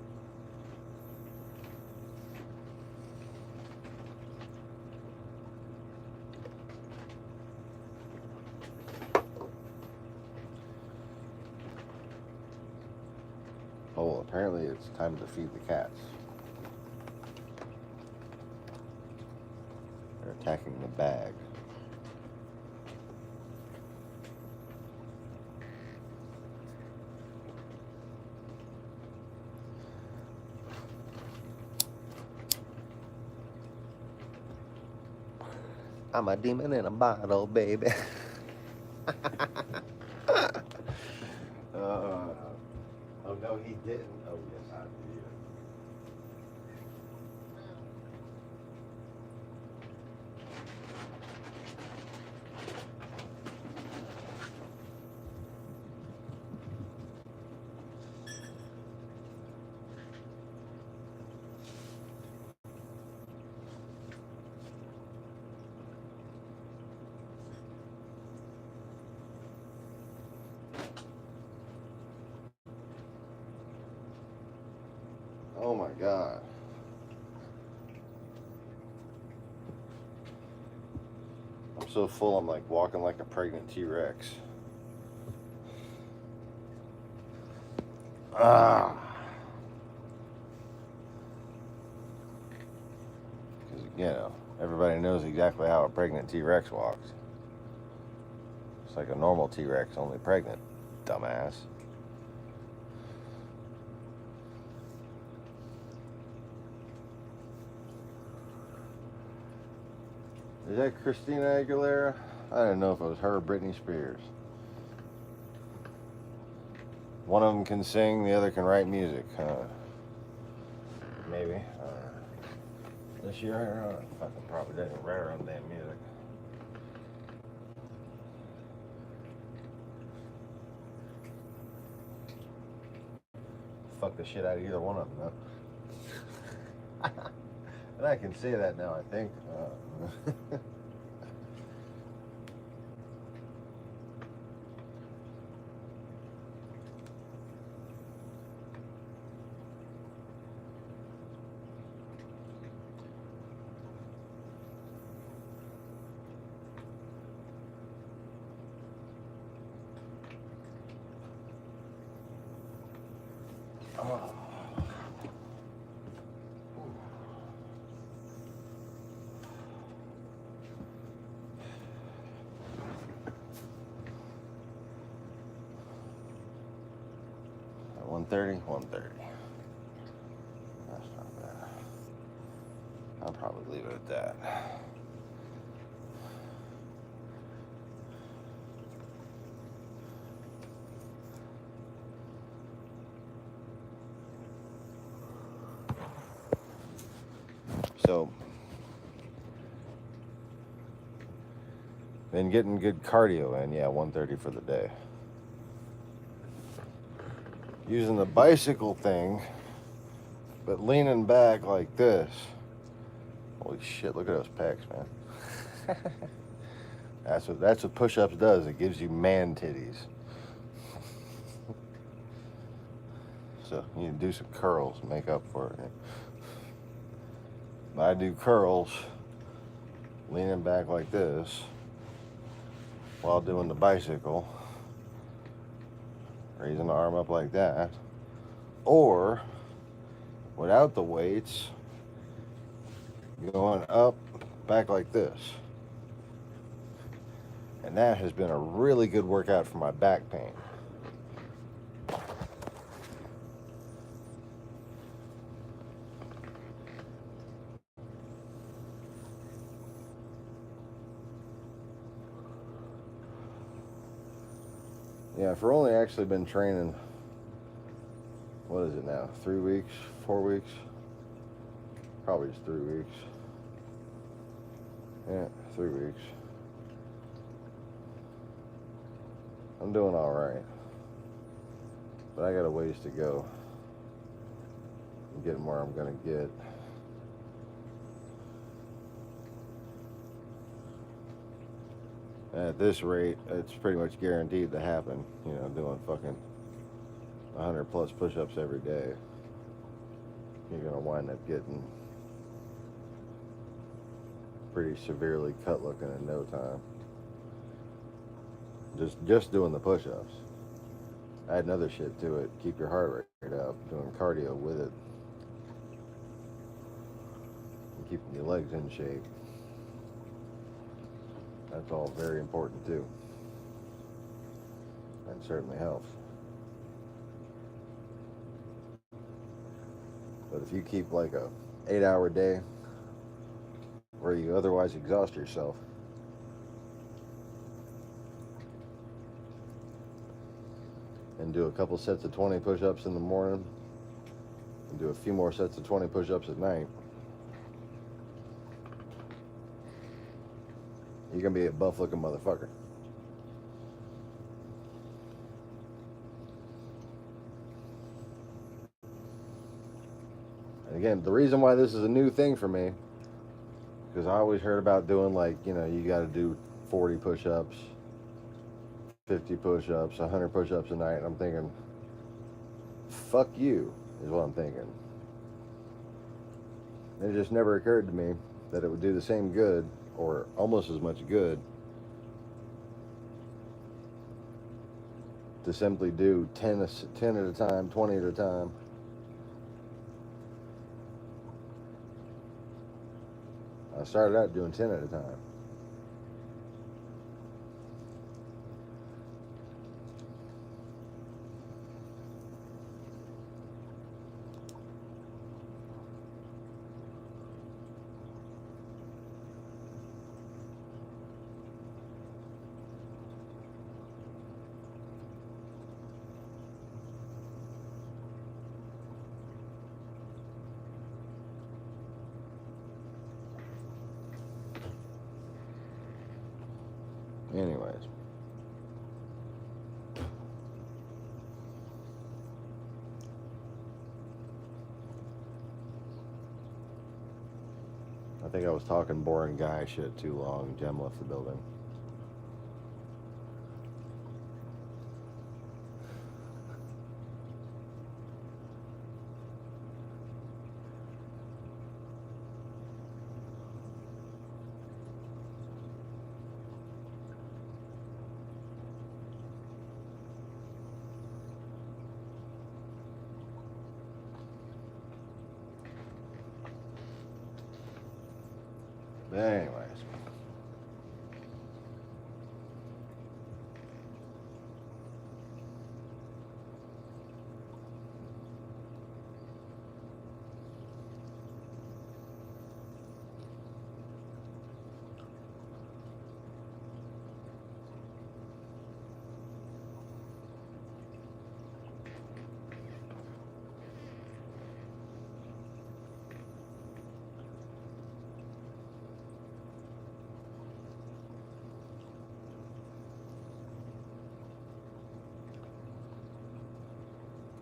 Oh, apparently it's time to feed the cats. They're attacking the bag. I'm a demon in a bottle, baby. Oh, no, he didn't. Oh, yes, I did. Oh, my God. I'm so full, I'm like walking like a pregnant T-Rex. Ah. Because, you know, everybody knows exactly how a pregnant T-Rex walks. It's like a normal T-Rex, only pregnant, dumbass. Is that Christina Aguilera? I don't know if it was her or Britney Spears. One of them can sing, the other can write music. Maybe. This year, fucking probably doesn't write her own damn music. Fuck the shit out of either one of them, though. And I can say that now, I think. Oh. 130, 130. That's not bad. I'll probably leave it at that. So, been getting good cardio in, yeah, 130 for the day. Using the bicycle thing, but leaning back like this. Holy shit, look at those pecs, man. That's what push-ups does. It gives you man titties. So you can do some curls, make up for it. I do curls, leaning back like this while doing the bicycle, raising the arm up like that, or without the weights, going up, back like this. And that has been a really good workout for my back pain. Yeah, I've only actually been training, what is it now, 3 weeks, 4 weeks? Probably just 3 weeks. Yeah, 3 weeks. I'm doing all right, but I got a ways to go. I'm getting where I'm gonna get. And at this rate, it's pretty much guaranteed to happen. You know, doing fucking 100 plus push-ups every day. You're gonna wind up getting pretty severely cut looking in no time. Just doing the push-ups. Add another shit to it. Keep your heart rate up. Doing cardio with it. And keeping your legs in shape. That's all very important too. And certainly helps. But if you keep like a 8-hour day where you otherwise exhaust yourself, and do a couple sets of 20 push-ups in the morning, and do a few more sets of 20 push-ups at night, you're gonna be a buff-looking motherfucker. And again, the reason why this is a new thing for me, because I always heard about doing like, you know, you got to do 40 push-ups, 50 push-ups, 100 push-ups a night. And I'm thinking, fuck you, is what I'm thinking. It just never occurred to me that it would do the same good, or almost as much good, to simply do 10 at a time, 20 at a time. I started out doing 10 at a time. Anyways. I think I was talking boring guy shit too long. Jem left the building. But anyways.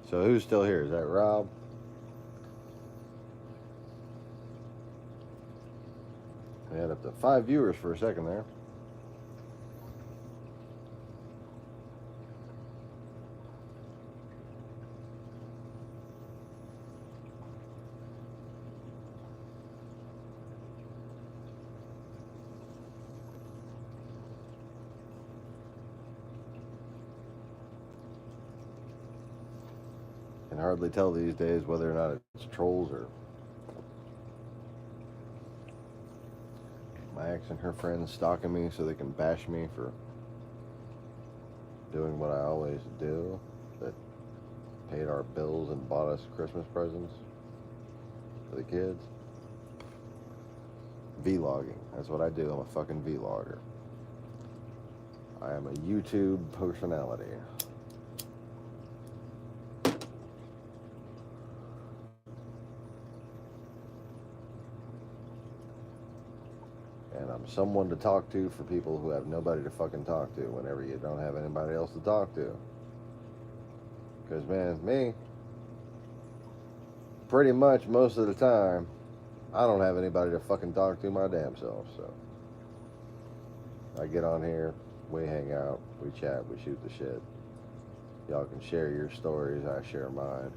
So who's still here? Is that Rob? We had up to 5 viewers for a second there. can hardly tell these days whether or not it's trolls or my ex and her friends stalking me so they can bash me for doing what I always do, that paid our bills and bought us Christmas presents for the kids. Vlogging. That's what I do. I'm a fucking vlogger. I am a YouTube personality. And I'm someone to talk to for people who have nobody to fucking talk to whenever you don't have anybody else to talk to. Because, man, me, pretty much most of the time, I don't have anybody to fucking talk to my damn self, so I get on here, we hang out, we chat, we shoot the shit. Y'all can share your stories, I share mine.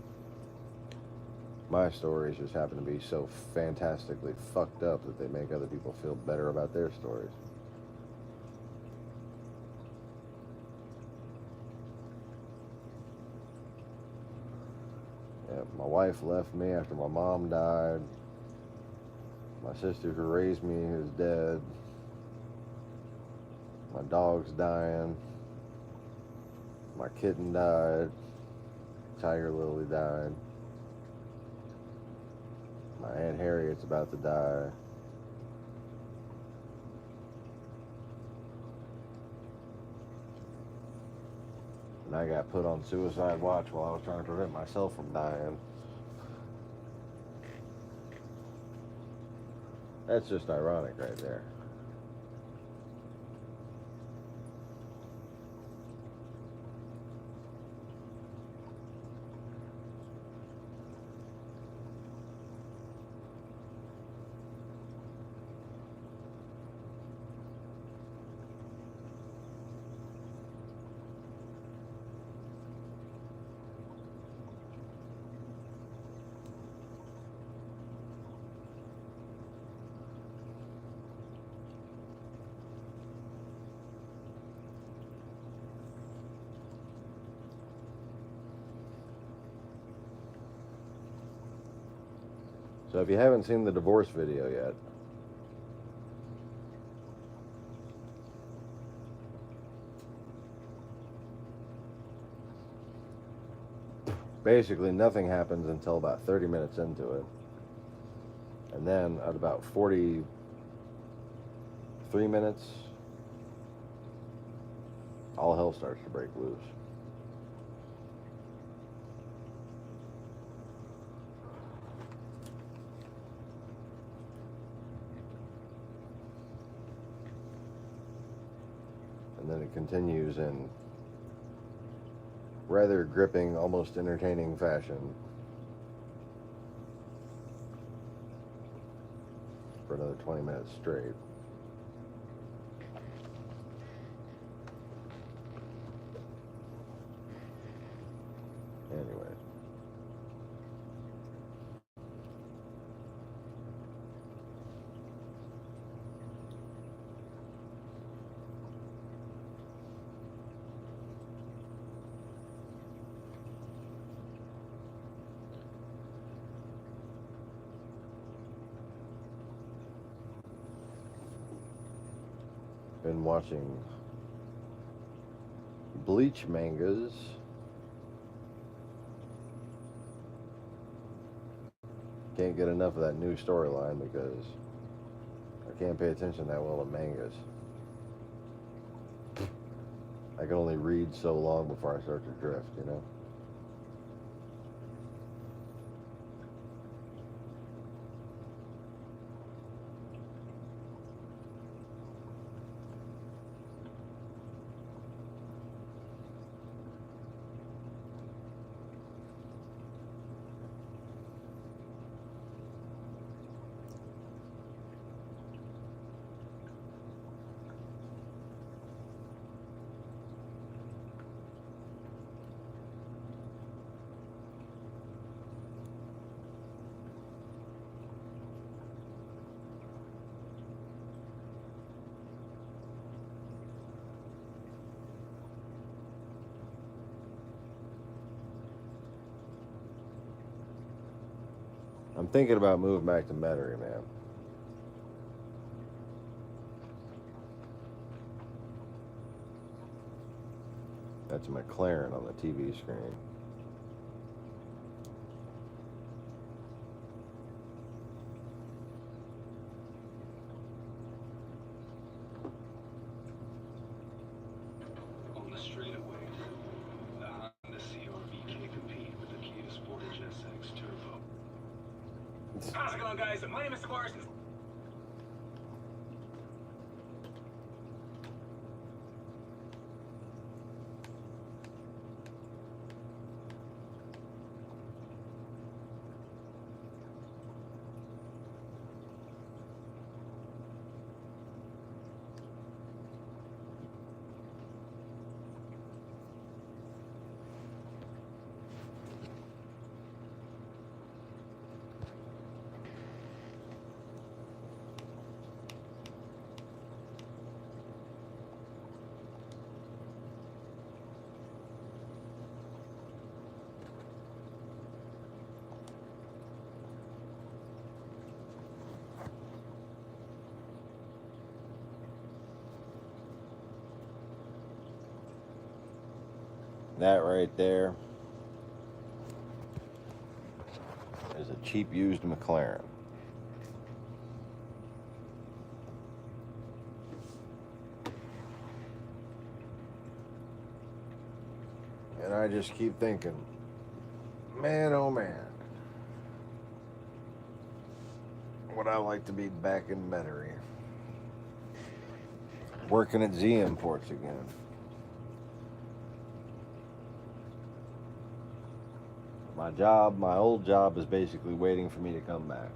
My stories just happen to be so fantastically fucked up that they make other people feel better about their stories. Yeah, my wife left me after my mom died. My sister who raised me is dead. My dog's dying. My kitten died. Tiger Lily died. My Aunt Harriet's about to die. And I got put on suicide watch while I was trying to prevent myself from dying. That's just ironic right there. So if you haven't seen the divorce video yet, basically nothing happens until about 30 minutes into it. And then at about 43 minutes, all hell starts to break loose. And then it continues in rather gripping, almost entertaining fashion for another 20 minutes straight. Anyway. Been watching Bleach mangas. Can't get enough of that new storyline because I can't pay attention that well to mangas. I can only read so long before I start to drift, you know? I'm thinking about moving back to Metairie, man. That's a McLaren on the TV screen. On the straightaway, the Honda CR-V can compete with the Kia Sportage SX Turbo. How's it going, guys? My name is Sparks. That right there is a cheap used McLaren. And I just keep thinking, man, oh man, would I like to be back in Metairie, working at Z Imports again. My job, my old job, is basically waiting for me to come back.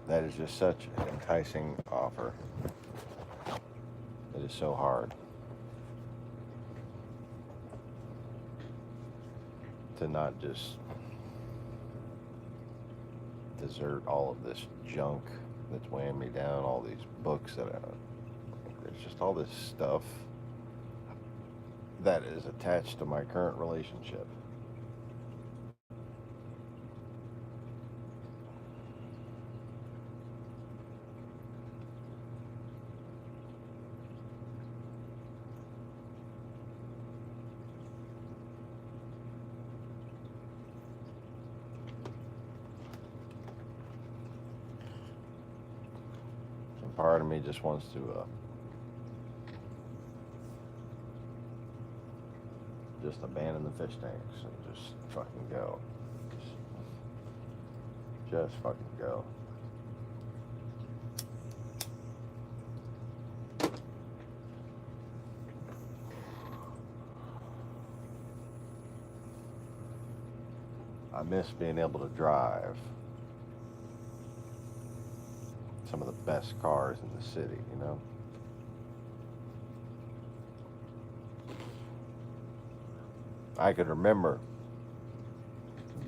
That is just such an enticing offer. It is so hard to not just desert all of this junk that's weighing me down, all these books that there's just all this stuff that is attached to my current relationship. Part of me just wants to just abandon the fish tanks and just fucking go. Just fucking go. I miss being able to drive some of the best cars in the city, you know? I could remember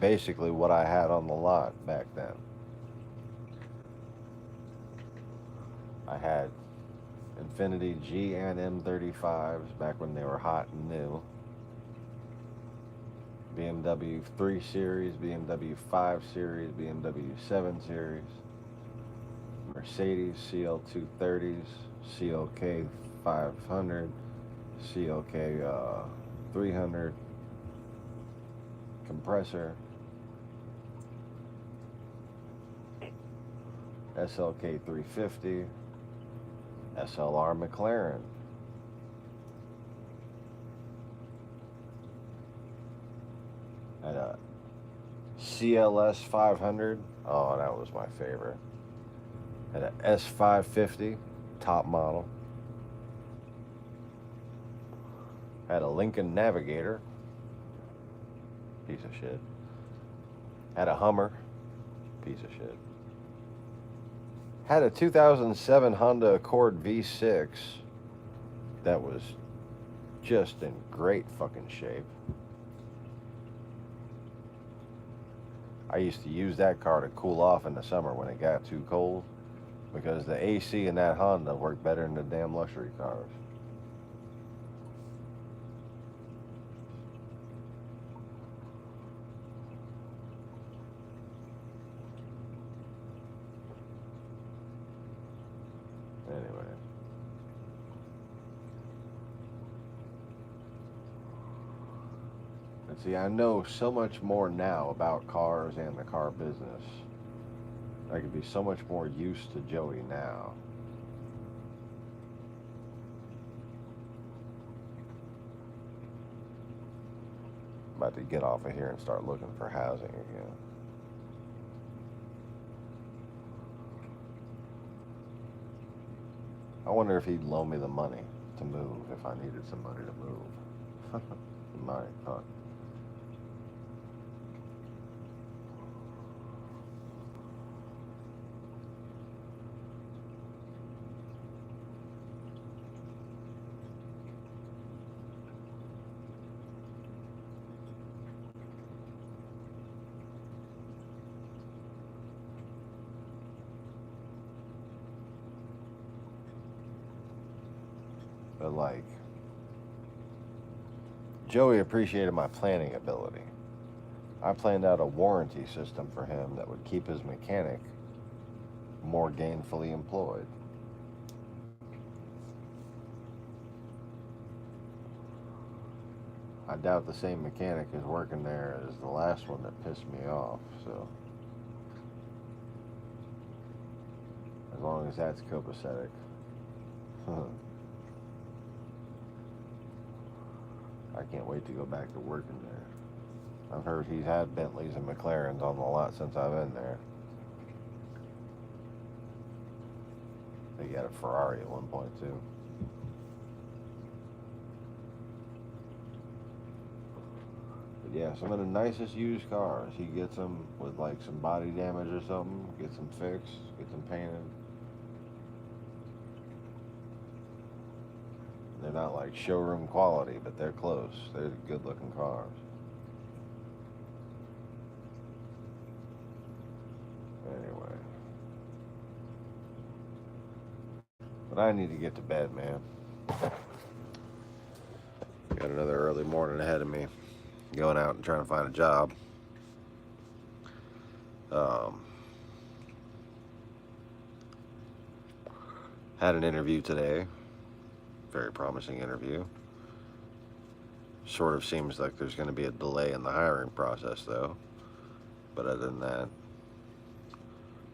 basically what I had on the lot back then. I had Infiniti G and M35s back when they were hot and new. BMW 3 Series, BMW 5 Series, BMW 7 Series. Mercedes CL230s, CLK 500, CLK 300, compressor, SLK 350, SLR McLaren. Had a CLS 500. Oh, that was my favorite. Had an S550, top model. Had a Lincoln Navigator, piece of shit. Had a Hummer, piece of shit. Had a 2007 Honda Accord V6 that was just in great fucking shape. I used to use that car to cool off in the summer when it got too cold, because the AC in that Honda worked better than the damn luxury cars. Anyway. And see, I know so much more now about cars and the car business. I could be so much more used to Joey now. I'm about to get off of here and start looking for housing again. I wonder if he'd loan me the money to move if I needed some money to move. My fuck. But like, Joey appreciated my planning ability. I planned out a warranty system for him that would keep his mechanic more gainfully employed. I doubt the same mechanic is working there as the last one that pissed me off, so as long as that's copacetic. I can't wait to go back to working there. I've heard he's had Bentleys and McLarens on the lot since I've been there. I think he had a Ferrari at one point too. But yeah, some of the nicest used cars. He gets them with like some body damage or something, gets them fixed, gets them painted. They're not like showroom quality, but they're close. They're good looking cars. Anyway. But I need to get to bed, man. Got another early morning ahead of me. Going out and trying to find a job. Had an interview today. Very promising interview. Sort of seems like there's going to be a delay in the hiring process, though. But other than that,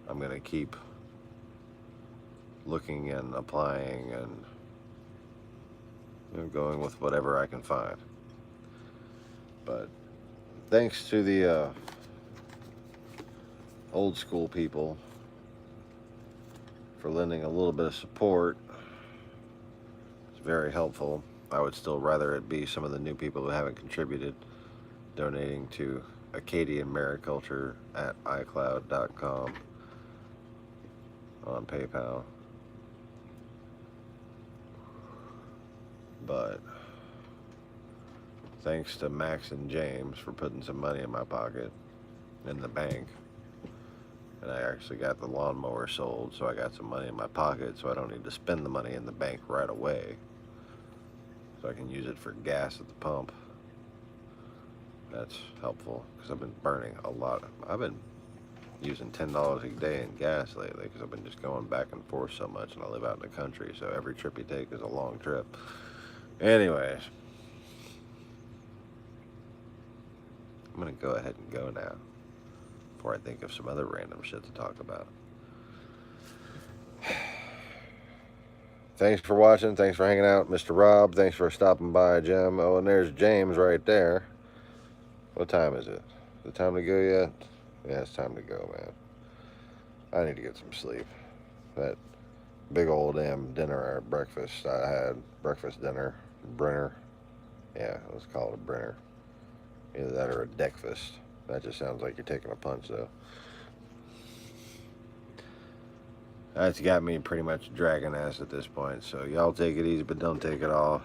I'm going to keep looking and applying and going with whatever I can find. But thanks to the old school people for lending a little bit of support. Very helpful. I would still rather it be some of the new people who haven't contributed, donating to Acadian Mariculture at iCloud.com on PayPal. But thanks to Max and James for putting some money in my pocket in the bank. And I actually got the lawnmower sold, so I got some money in my pocket, so I don't need to spend the money in the bank right away. So I can use it for gas at the pump. That's helpful, because I've been burning a lot. I've been using $10 a day in gas lately, because I've been just going back and forth so much, and I live out in the country, so every trip you take is a long trip. Anyways, I'm going to go ahead and go now, before I think of some other random shit to talk about. Thanks for watching. Thanks for hanging out, Mr. Rob. Thanks for stopping by, Jim. Oh, and there's James right there. What time is it? Is it time to go yet? Yeah, it's time to go, man. I need to get some sleep. That big old damn dinner or breakfast I had, breakfast dinner, Brenner. Yeah, let's call it a Brenner. Either that or a deckfast. That just sounds like you're taking a punch, though. That's got me pretty much dragging ass at this point. So y'all take it easy, but don't take it all.